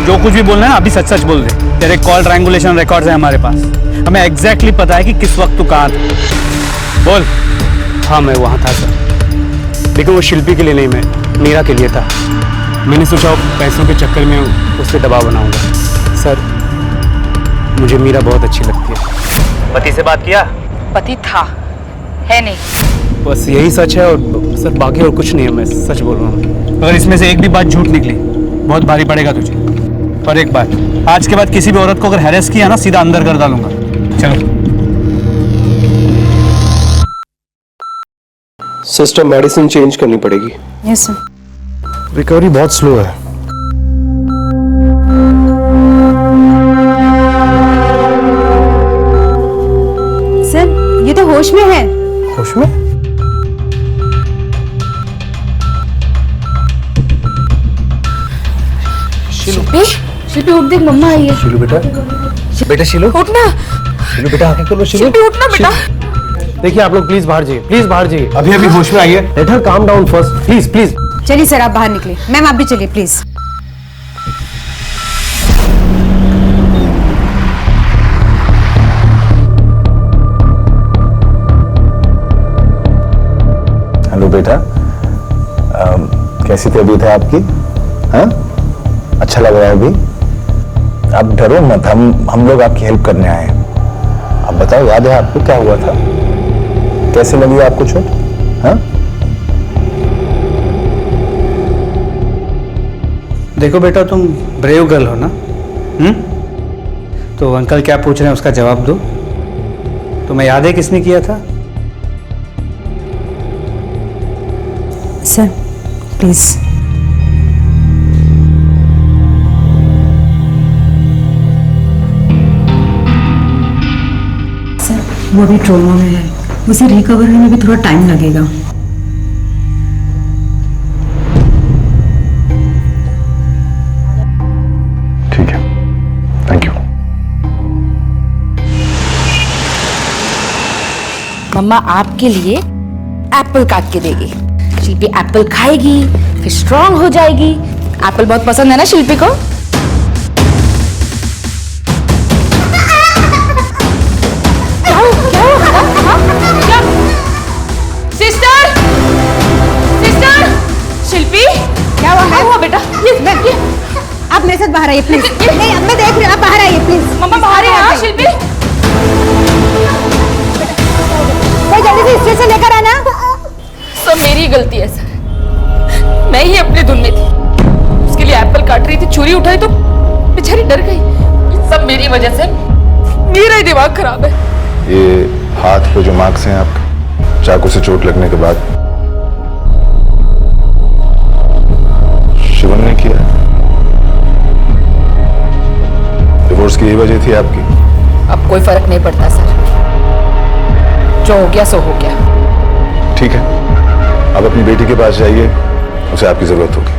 जो कुछ भी बोलना है ना, अभी सच सच बोल दे। तेरे कॉल ट्रायंगुलेशन रिकॉर्ड्स हैं हमारे पास। हमें एग्जैक्टली पता है कि किस वक्त तू कहाँ था। बोल। हाँ मैं वहाँ था सर, लेकिन वो शिल्पी के लिए नहीं, मैं मीरा के लिए था। मैंने सोचा पैसों के चक्कर में उससे दबाव बनाऊंगा। सर मुझे मीरा बहुत अच्छी लगती है। पति से बात किया? पति था, है नहीं। बस यही सच है और सर बाकी और कुछ नहीं है, मैं सच बोल रहा हूँ। अगर इसमें से एक भी बात झूठ निकली बहुत भारी पड़ेगा तुझे। पर एक बात, आज के बाद किसी भी औरत को अगर हैरेस किया ना, सीधा अंदर कर डालूंगा। चलो। सिस्टर मेडिसिन चेंज करनी पड़ेगी। Yes sir. रिकवरी बहुत स्लो है। सर ये तो होश में है। होश में? शिल्पी, शिल्पी उठ, देख मम्मा आई है। शिलू बेटा, बेटा शिलू, उठना। शिलू बेटा आके खोलो। शिलू शिल्पी उठना बेटा। देखिए आप लोग प्लीज बाहर जाइए, प्लीज बाहर जाइए। अभी अभी होश में आई है। Let her calm down first, please please. चलिए सर आप बाहर निकले। मैम आप भी चलिए प्लीज। हेलो बेटा, कैसी तबीयत है आपकी? हाँ, अच्छा लग रहा है अभी? आप डरो मत, हम लोग आपकी हेल्प करने आए हैं। आप बताओ, याद है आपको क्या हुआ था? कैसे लगी आपको चोट? हाँ? देखो बेटा, तुम ब्रेव गर्ल हो ना? तो अंकल क्या पूछ रहे हैं उसका जवाब दो। तुम्हें याद है किसने किया था? Sir please. सर वो अभी ट्रोमा में है, उसे रिकवर होने में भी थोड़ा टाइम लगेगा। ठीक है, थैंक यू। मम्मा आपके लिए एप्पल काट के देगी। शिल्पी एप्पल खाएगी, फिर स्ट्रांग हो जाएगी। एप्पल बहुत पसंद है ना शिल्पी को? सिस्टर, सिस्टर, शिल्पी क्या हुआ बेटा? ये आप मेरे साथ बाहर आइए प्लीज। नहीं अब मैं देख रही हूँ, आप बाहर आइए प्लीज। मम्मा बाहर है। हाँ शिल्पी, कोई जल्दी से स्टेशन लेकर आना। सब मेरी गलती है सर, मैं ही अपने धुन में थी। उसके लिए एप्पल काट रही थी, छुरी उठाई तो बेचारी डर गई। सब मेरी वजह से, मेरा ही दिमाग खराब है। ये हाथ पे जो मार्क्स हैं आपके चाकू से चोट लगने के बाद, शिवम ने किया। डिवोर्स की यही वजह थी आपकी? अब कोई फर्क नहीं पड़ता सर, जो हो गया सो हो गया। ठीक है, अब अपनी बेटी के पास जाइए, उसे आपकी जरूरत होगी।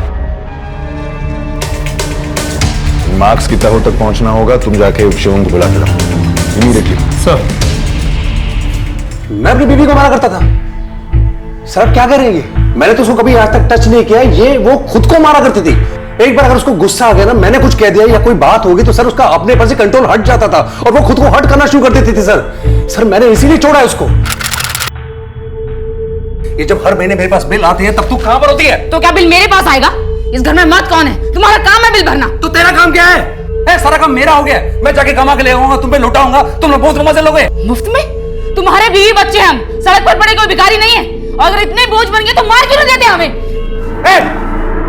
मार्क्स की तहों तक पहुंचना होगा, तुम जाके शिवम को बुला के लाओ इमीडिएटली। सर मैं अपनी बीवी को मना करता था। सर आप क्या करेंगे? मैंने तो उसको कभी आज तक टच नहीं किया, ये वो खुद को मारा करती थी। एक बार अगर उसको गुस्सा आ गया ना, मैंने कुछ कह दिया या कोई बात होगी तो सर उसका अपने पर से कंट्रोल हट जाता था और वो खुद को हट करना शुरू कर देती थी। सर मैंने इसीलिए छोड़ा है उसको। ये जब हर महीने मेरे पास बिल आती है तब तू कहां पर होती है? तो क्या बिल मेरे पास आएगा? इस घर में मर्द कौन है? तुम्हारा काम है बिल भरना। तो तेरा काम क्या है? सारा काम मेरा हो गया, मैं जाके कमा के ले आऊंगा, तुम पे लुटाऊंगा, तुम लोग बहुत मजे लोगे। मुफ्त में? तुम्हारे बीवी बच्चे हम सड़क पर पड़े कोई भिखारी नहीं है। और अगर इतने बोझ बन गए तो मार क्यों नहीं देते हमें?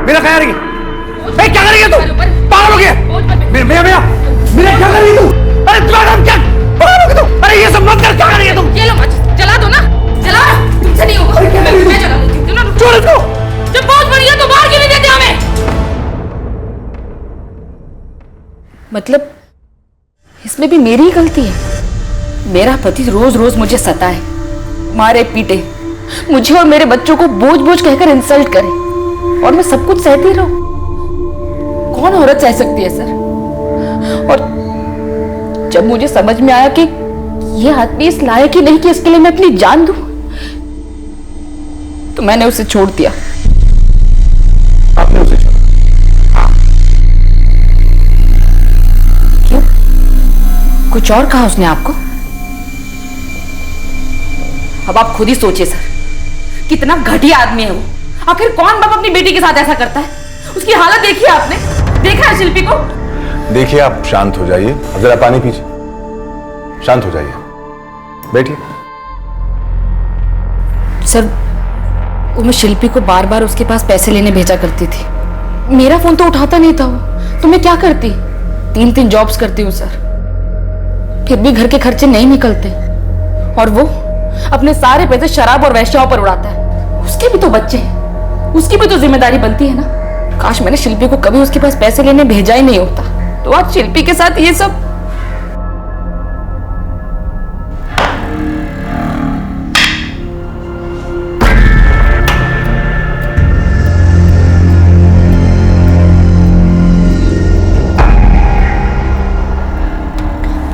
मेरा क्या करेगी? क्या करेगी तू? पागल हो गया? मेरा क्या करेगी तू? अरे तुम्हारा नाम क्या? पागल हो गया तू? अरे ये सब मत कर, क्या करेगी तुम? ये लो चला दो ना, चला। तुमसे नहीं होगा, मैं चला देती हूँ। छोड़ इसको। जब बोझ बन गया तो मार क्यों नहीं देते हमें? मतलब इसमें भी मेरी ही गलती है। मेरा पति रोज रोज मुझे सताए, मारे पीटे, मुझे और मेरे बच्चों को बोझ बोझ कहकर इंसल्ट करे और मैं सब कुछ सहती रहूं। कौन औरत सह सकती है सर? और जब मुझे समझ में आया कि ये आदमी इस लायक ही नहीं कि इसके लिए मैं अपनी जान दूं, तो मैंने उसे छोड़ दिया। आपने उसे छोड़ा? क्यों? कुछ और कहा उसने आपको? अब आप खुद ही सोचिए सर, कितना घटिया आदमी है वो। आखिर कौन बाप अपनी बेटी के साथ ऐसा करता है? उसकी हालत देखिए आपने, देखा है शिल्पी को? देखिए आप शांत हो जाइए, जरा पानी पीजिए, शांत हो जाइए, बैठिए। सर वो मैं शिल्पी को बार बार उसके पास पैसे लेने भेजा करती थी। मेरा फोन तो उठाता नहीं था वो, तो मैं क्या करती? 3 जॉब्स करती हूँ सर, फिर भी घर के खर्चे नहीं निकलते। और वो अपने सारे पैसे शराब और वैश्याओं पर उड़ाता है। उसके भी तो बच्चे हैं, उसकी भी तो जिम्मेदारी बनती है ना। काश मैंने शिल्पी को कभी उसके पास पैसे लेने भेजा ही नहीं होता, तो आज शिल्पी के साथ ये सब।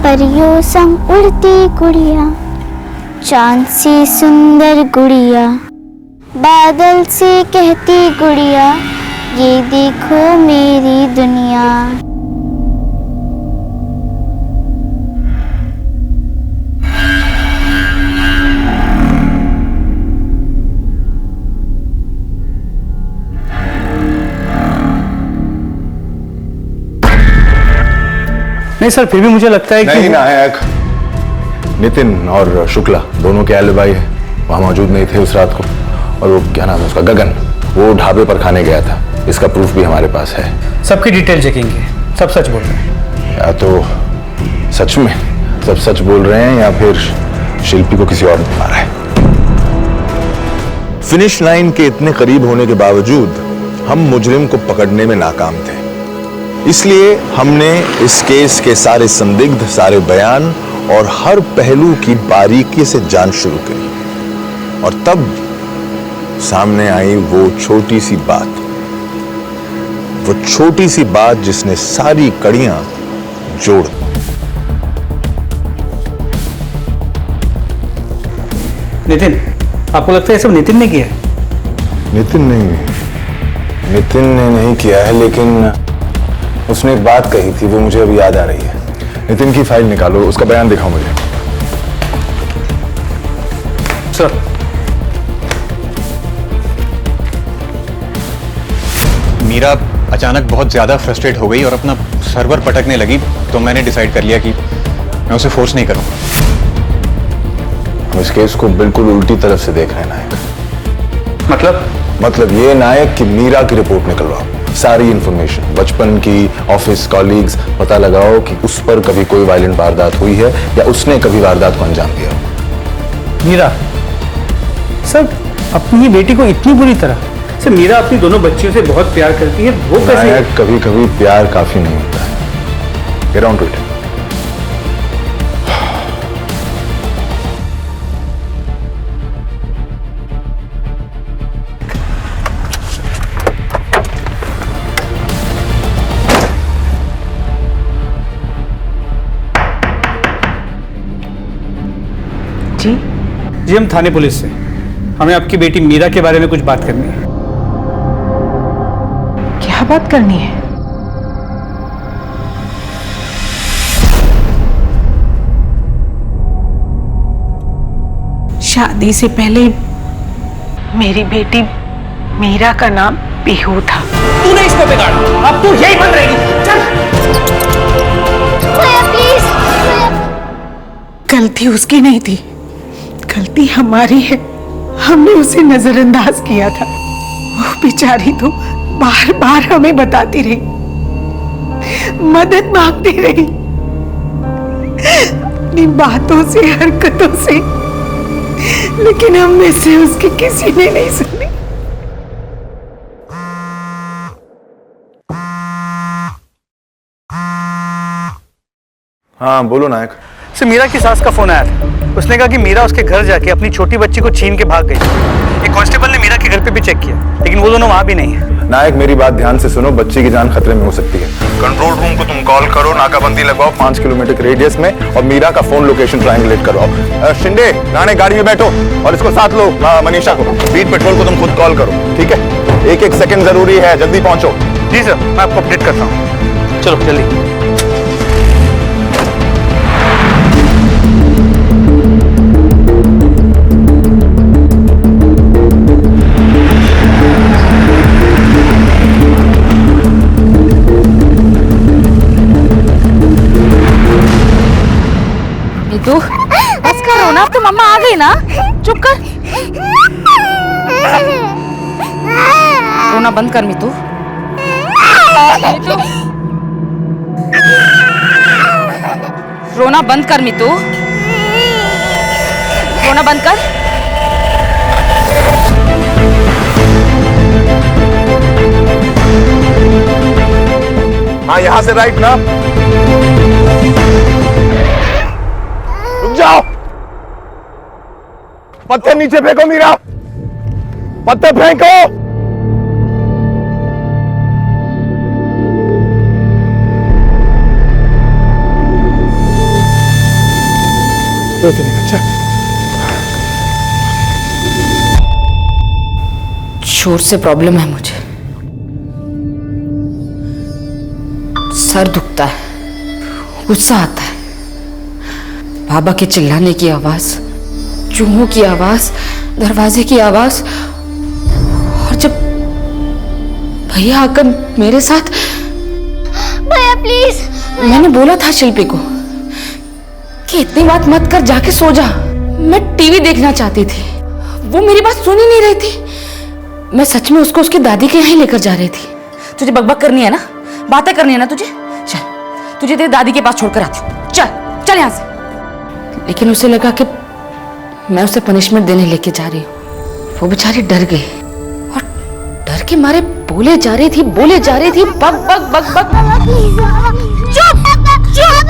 परियों संग उड़ती गुड़िया, चांद सी सुंदर गुड़िया, बादल से कहती गुड़िया, ये देखो मेरी दुनिया। नहीं सर, फिर भी मुझे लगता है कि नहीं नायक, नितिन और शुक्ला दोनों के एलिबाई है, वहां मौजूद नहीं थे उस रात को। और वो क्या नाम है उसका, गगन, वो ढाबे पर खाने गया था। इसका प्रूफ भी हमारे पास है। सबकी डिटेल चेकिंग की, सब सच बोल रहे हैं। या तो सच में सब सच बोल रहे हैं या फिर शिल्पी को किसी और ने मारा है। फिनिश लाइन के इतने करीब होने के बावजूद हम मुजरिम को पकड़ने में नाकाम थे। इसलिए हमने इस केस के सारे संदिग्ध, सारे बयान और हर पहलू की बारीकी से जांच शुरू करी। और तब सामने आई वो छोटी सी बात जिसने सारी कड़ियां जोड़ दी। नितिन, आपको लगता है ये सब नितिन ने किया है? नितिन ने नहीं किया है, लेकिन उसने एक बात कही थी, वो मुझे अभी याद आ रही है। नितिन की फाइल निकालो, उसका बयान दिखाओ मुझे। सर, मीरा अचानक बहुत ज्यादा फ्रस्ट्रेट हो गई और अपना सर्वर पटकने लगी, तो मैंने डिसाइड कर लिया कि मैं उसे फोर्स नहीं करूंगा। हम इस केस को बिल्कुल उल्टी तरफ से देख रहे हैं नायक। मतलब ये नायक कि मीरा की रिपोर्ट निकलवाओ, सारी इंफॉर्मेशन, बचपन की, ऑफिस कॉलीग्स, पता लगाओ कि उस पर कभी कोई वायलेंट वारदात हुई है या उसने कभी वारदात को अंजाम दिया। मीरा सर अपनी बेटी को इतनी बुरी तरह से, मीरा अपनी दोनों बच्चियों से बहुत प्यार करती है, वो कैसे? कभी कभी प्यार काफी नहीं होता है। Get on to it. जी हम थाने पुलिस से, हमें आपकी बेटी मीरा के बारे में कुछ बात करनी है। क्या बात करनी है? शादी से पहले मेरी बेटी मीरा का नाम पीहू था। तूने इसको बिगाड़ा, अब तू यही बन रहेगी। चल। प्लीज। गलती उसकी नहीं थी, गलती हमारी है। हमने उसे नजरअंदाज किया था। वो बेचारी तो बार बार हमें बताती रही, मदद मांगती रही, अपनी बातों से, हरकतों से, लेकिन हम में से उसकी किसी ने नहीं सुनी। हाँ बोलो नायक। से मीरा की सास का फोन आया था। उसने कहा कि मीरा उसके घर जाके अपनी छोटी बच्ची को छीन के भाग गई। एक कांस्टेबल ने मीरा के घर पे भी चेक किया, लेकिन वो दोनों वहां भी नहीं है। नायक मेरी बात ध्यान से सुनो, बच्ची की जान खतरे में हो सकती है। कंट्रोल रूम को तुम कॉल करो, नाकाबंदी लगवाओ 5 किलोमीटर के रेडियस में, और मीरा का फोन लोकेशन ट्रायंगुलेट करवाओ। शिंदे, राणे गाड़ी में बैठो और इसको साथ लो, मनीषा को। बीट पेट्रोल को तुम खुद कॉल करो, ठीक है? एक सेकंड जरूरी है, जल्दी पहुंचो। जी सर, मैं आपको अपडेट करता हूँ। चलो जल्दी। ना, चुप कर। रोना बंद कर मीतू। रोना बंद कर मीतू, रोना बंद कर। हाँ, यहां से राइट ना। रुक जाओ, पत्थर नीचे फेंको मीरा, पत्थर फेंको। अच्छा, शोर से प्रॉब्लम है मुझे, सर दुखता है, गुस्सा आता है, बाबा के चिल्लाने की आवाज, चूहों की आवाज, दरवाजे की आवाज, और जब भैया आकर मेरे साथ। भैया प्लीज। मैंने बोला था शिल्पी को कि इतनी बात मत कर, जाके सो जा। मैं टीवी देखना चाहती थी, वो मेरी बात सुन ही नहीं रही थी। मैं सच में उसको उसकी दादी के यहाँ ही लेकर जा रही थी। तुझे बकबक करनी है ना, बातें करनी है ना तुझे, चल तुझे तेरी दादी के पास छोड़कर आती हूँ, चल चल यहाँ से। लेकिन उसे लगा कि मैं उसे पनिशमेंट देने लेके जा रही हूँ। वो बेचारी डर गई और डर के मारे बोले जा रही थी, बक बक बक बक। चुप चुप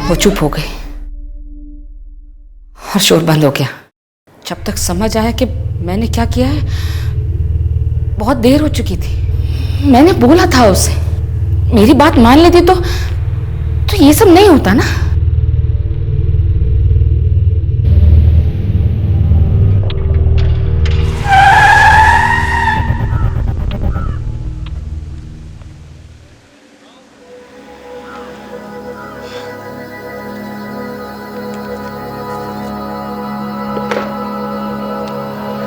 वो चुप हो गई और शोर बंद हो गया। जब तक समझ आया कि मैंने क्या किया है, बहुत देर हो चुकी थी। मैंने बोला था उसे, मेरी बात मान लेती तो ये सब नहीं होता ना।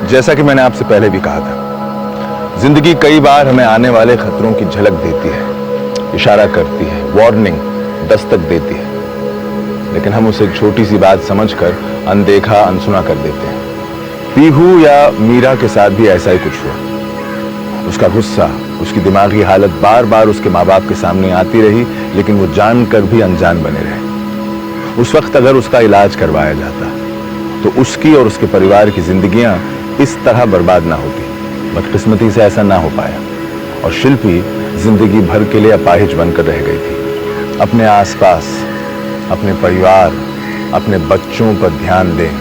जैसा कि मैंने आपसे पहले भी कहा था, जिंदगी कई बार हमें आने वाले खतरों की झलक देती है, इशारा करती है, वार्निंग, दस्तक देती है, लेकिन हम उसे एक छोटी सी बात समझकर अनदेखा, अनसुना कर देते हैं। पीहू या मीरा के साथ भी ऐसा ही कुछ हुआ। उसका गुस्सा, उसकी दिमागी हालत बार बार उसके माँ बाप के सामने आती रही, लेकिन वो जानकर भी अनजान बने रहे। उस वक्त अगर उसका इलाज करवाया जाता तो उसकी और उसके परिवार की जिंदगियां इस तरह बर्बाद ना होती। बदकिस्मती से ऐसा ना हो पाया और शिल्पी जिंदगी भर के लिए अपाहिज बनकर रह गई थी। अपने आसपास, अपने परिवार, अपने बच्चों पर ध्यान दें,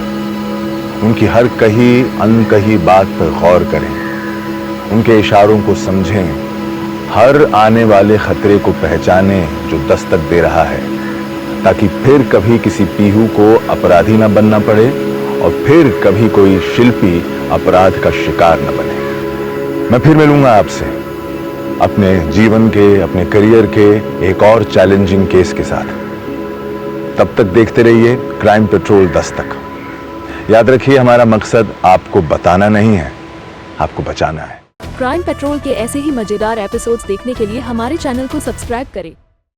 उनकी हर कही अनकही बात पर गौर करें, उनके इशारों को समझें, हर आने वाले खतरे को पहचानें जो दस्तक दे रहा है, ताकि फिर कभी किसी पीहू को अपराधी न बनना पड़े और फिर कभी कोई शिल्पी अपराध का शिकार न बने। मैं फिर मिलूंगा आपसे अपने जीवन के, अपने करियर के एक और चैलेंजिंग केस के साथ। तब तक देखते रहिए क्राइम पेट्रोल दस्तक। याद रखिए, हमारा मकसद आपको बताना नहीं है, आपको बचाना है। क्राइम पेट्रोल के ऐसे ही मजेदार एपिसोड्स देखने के लिए हमारे चैनल को सब्सक्राइब करें।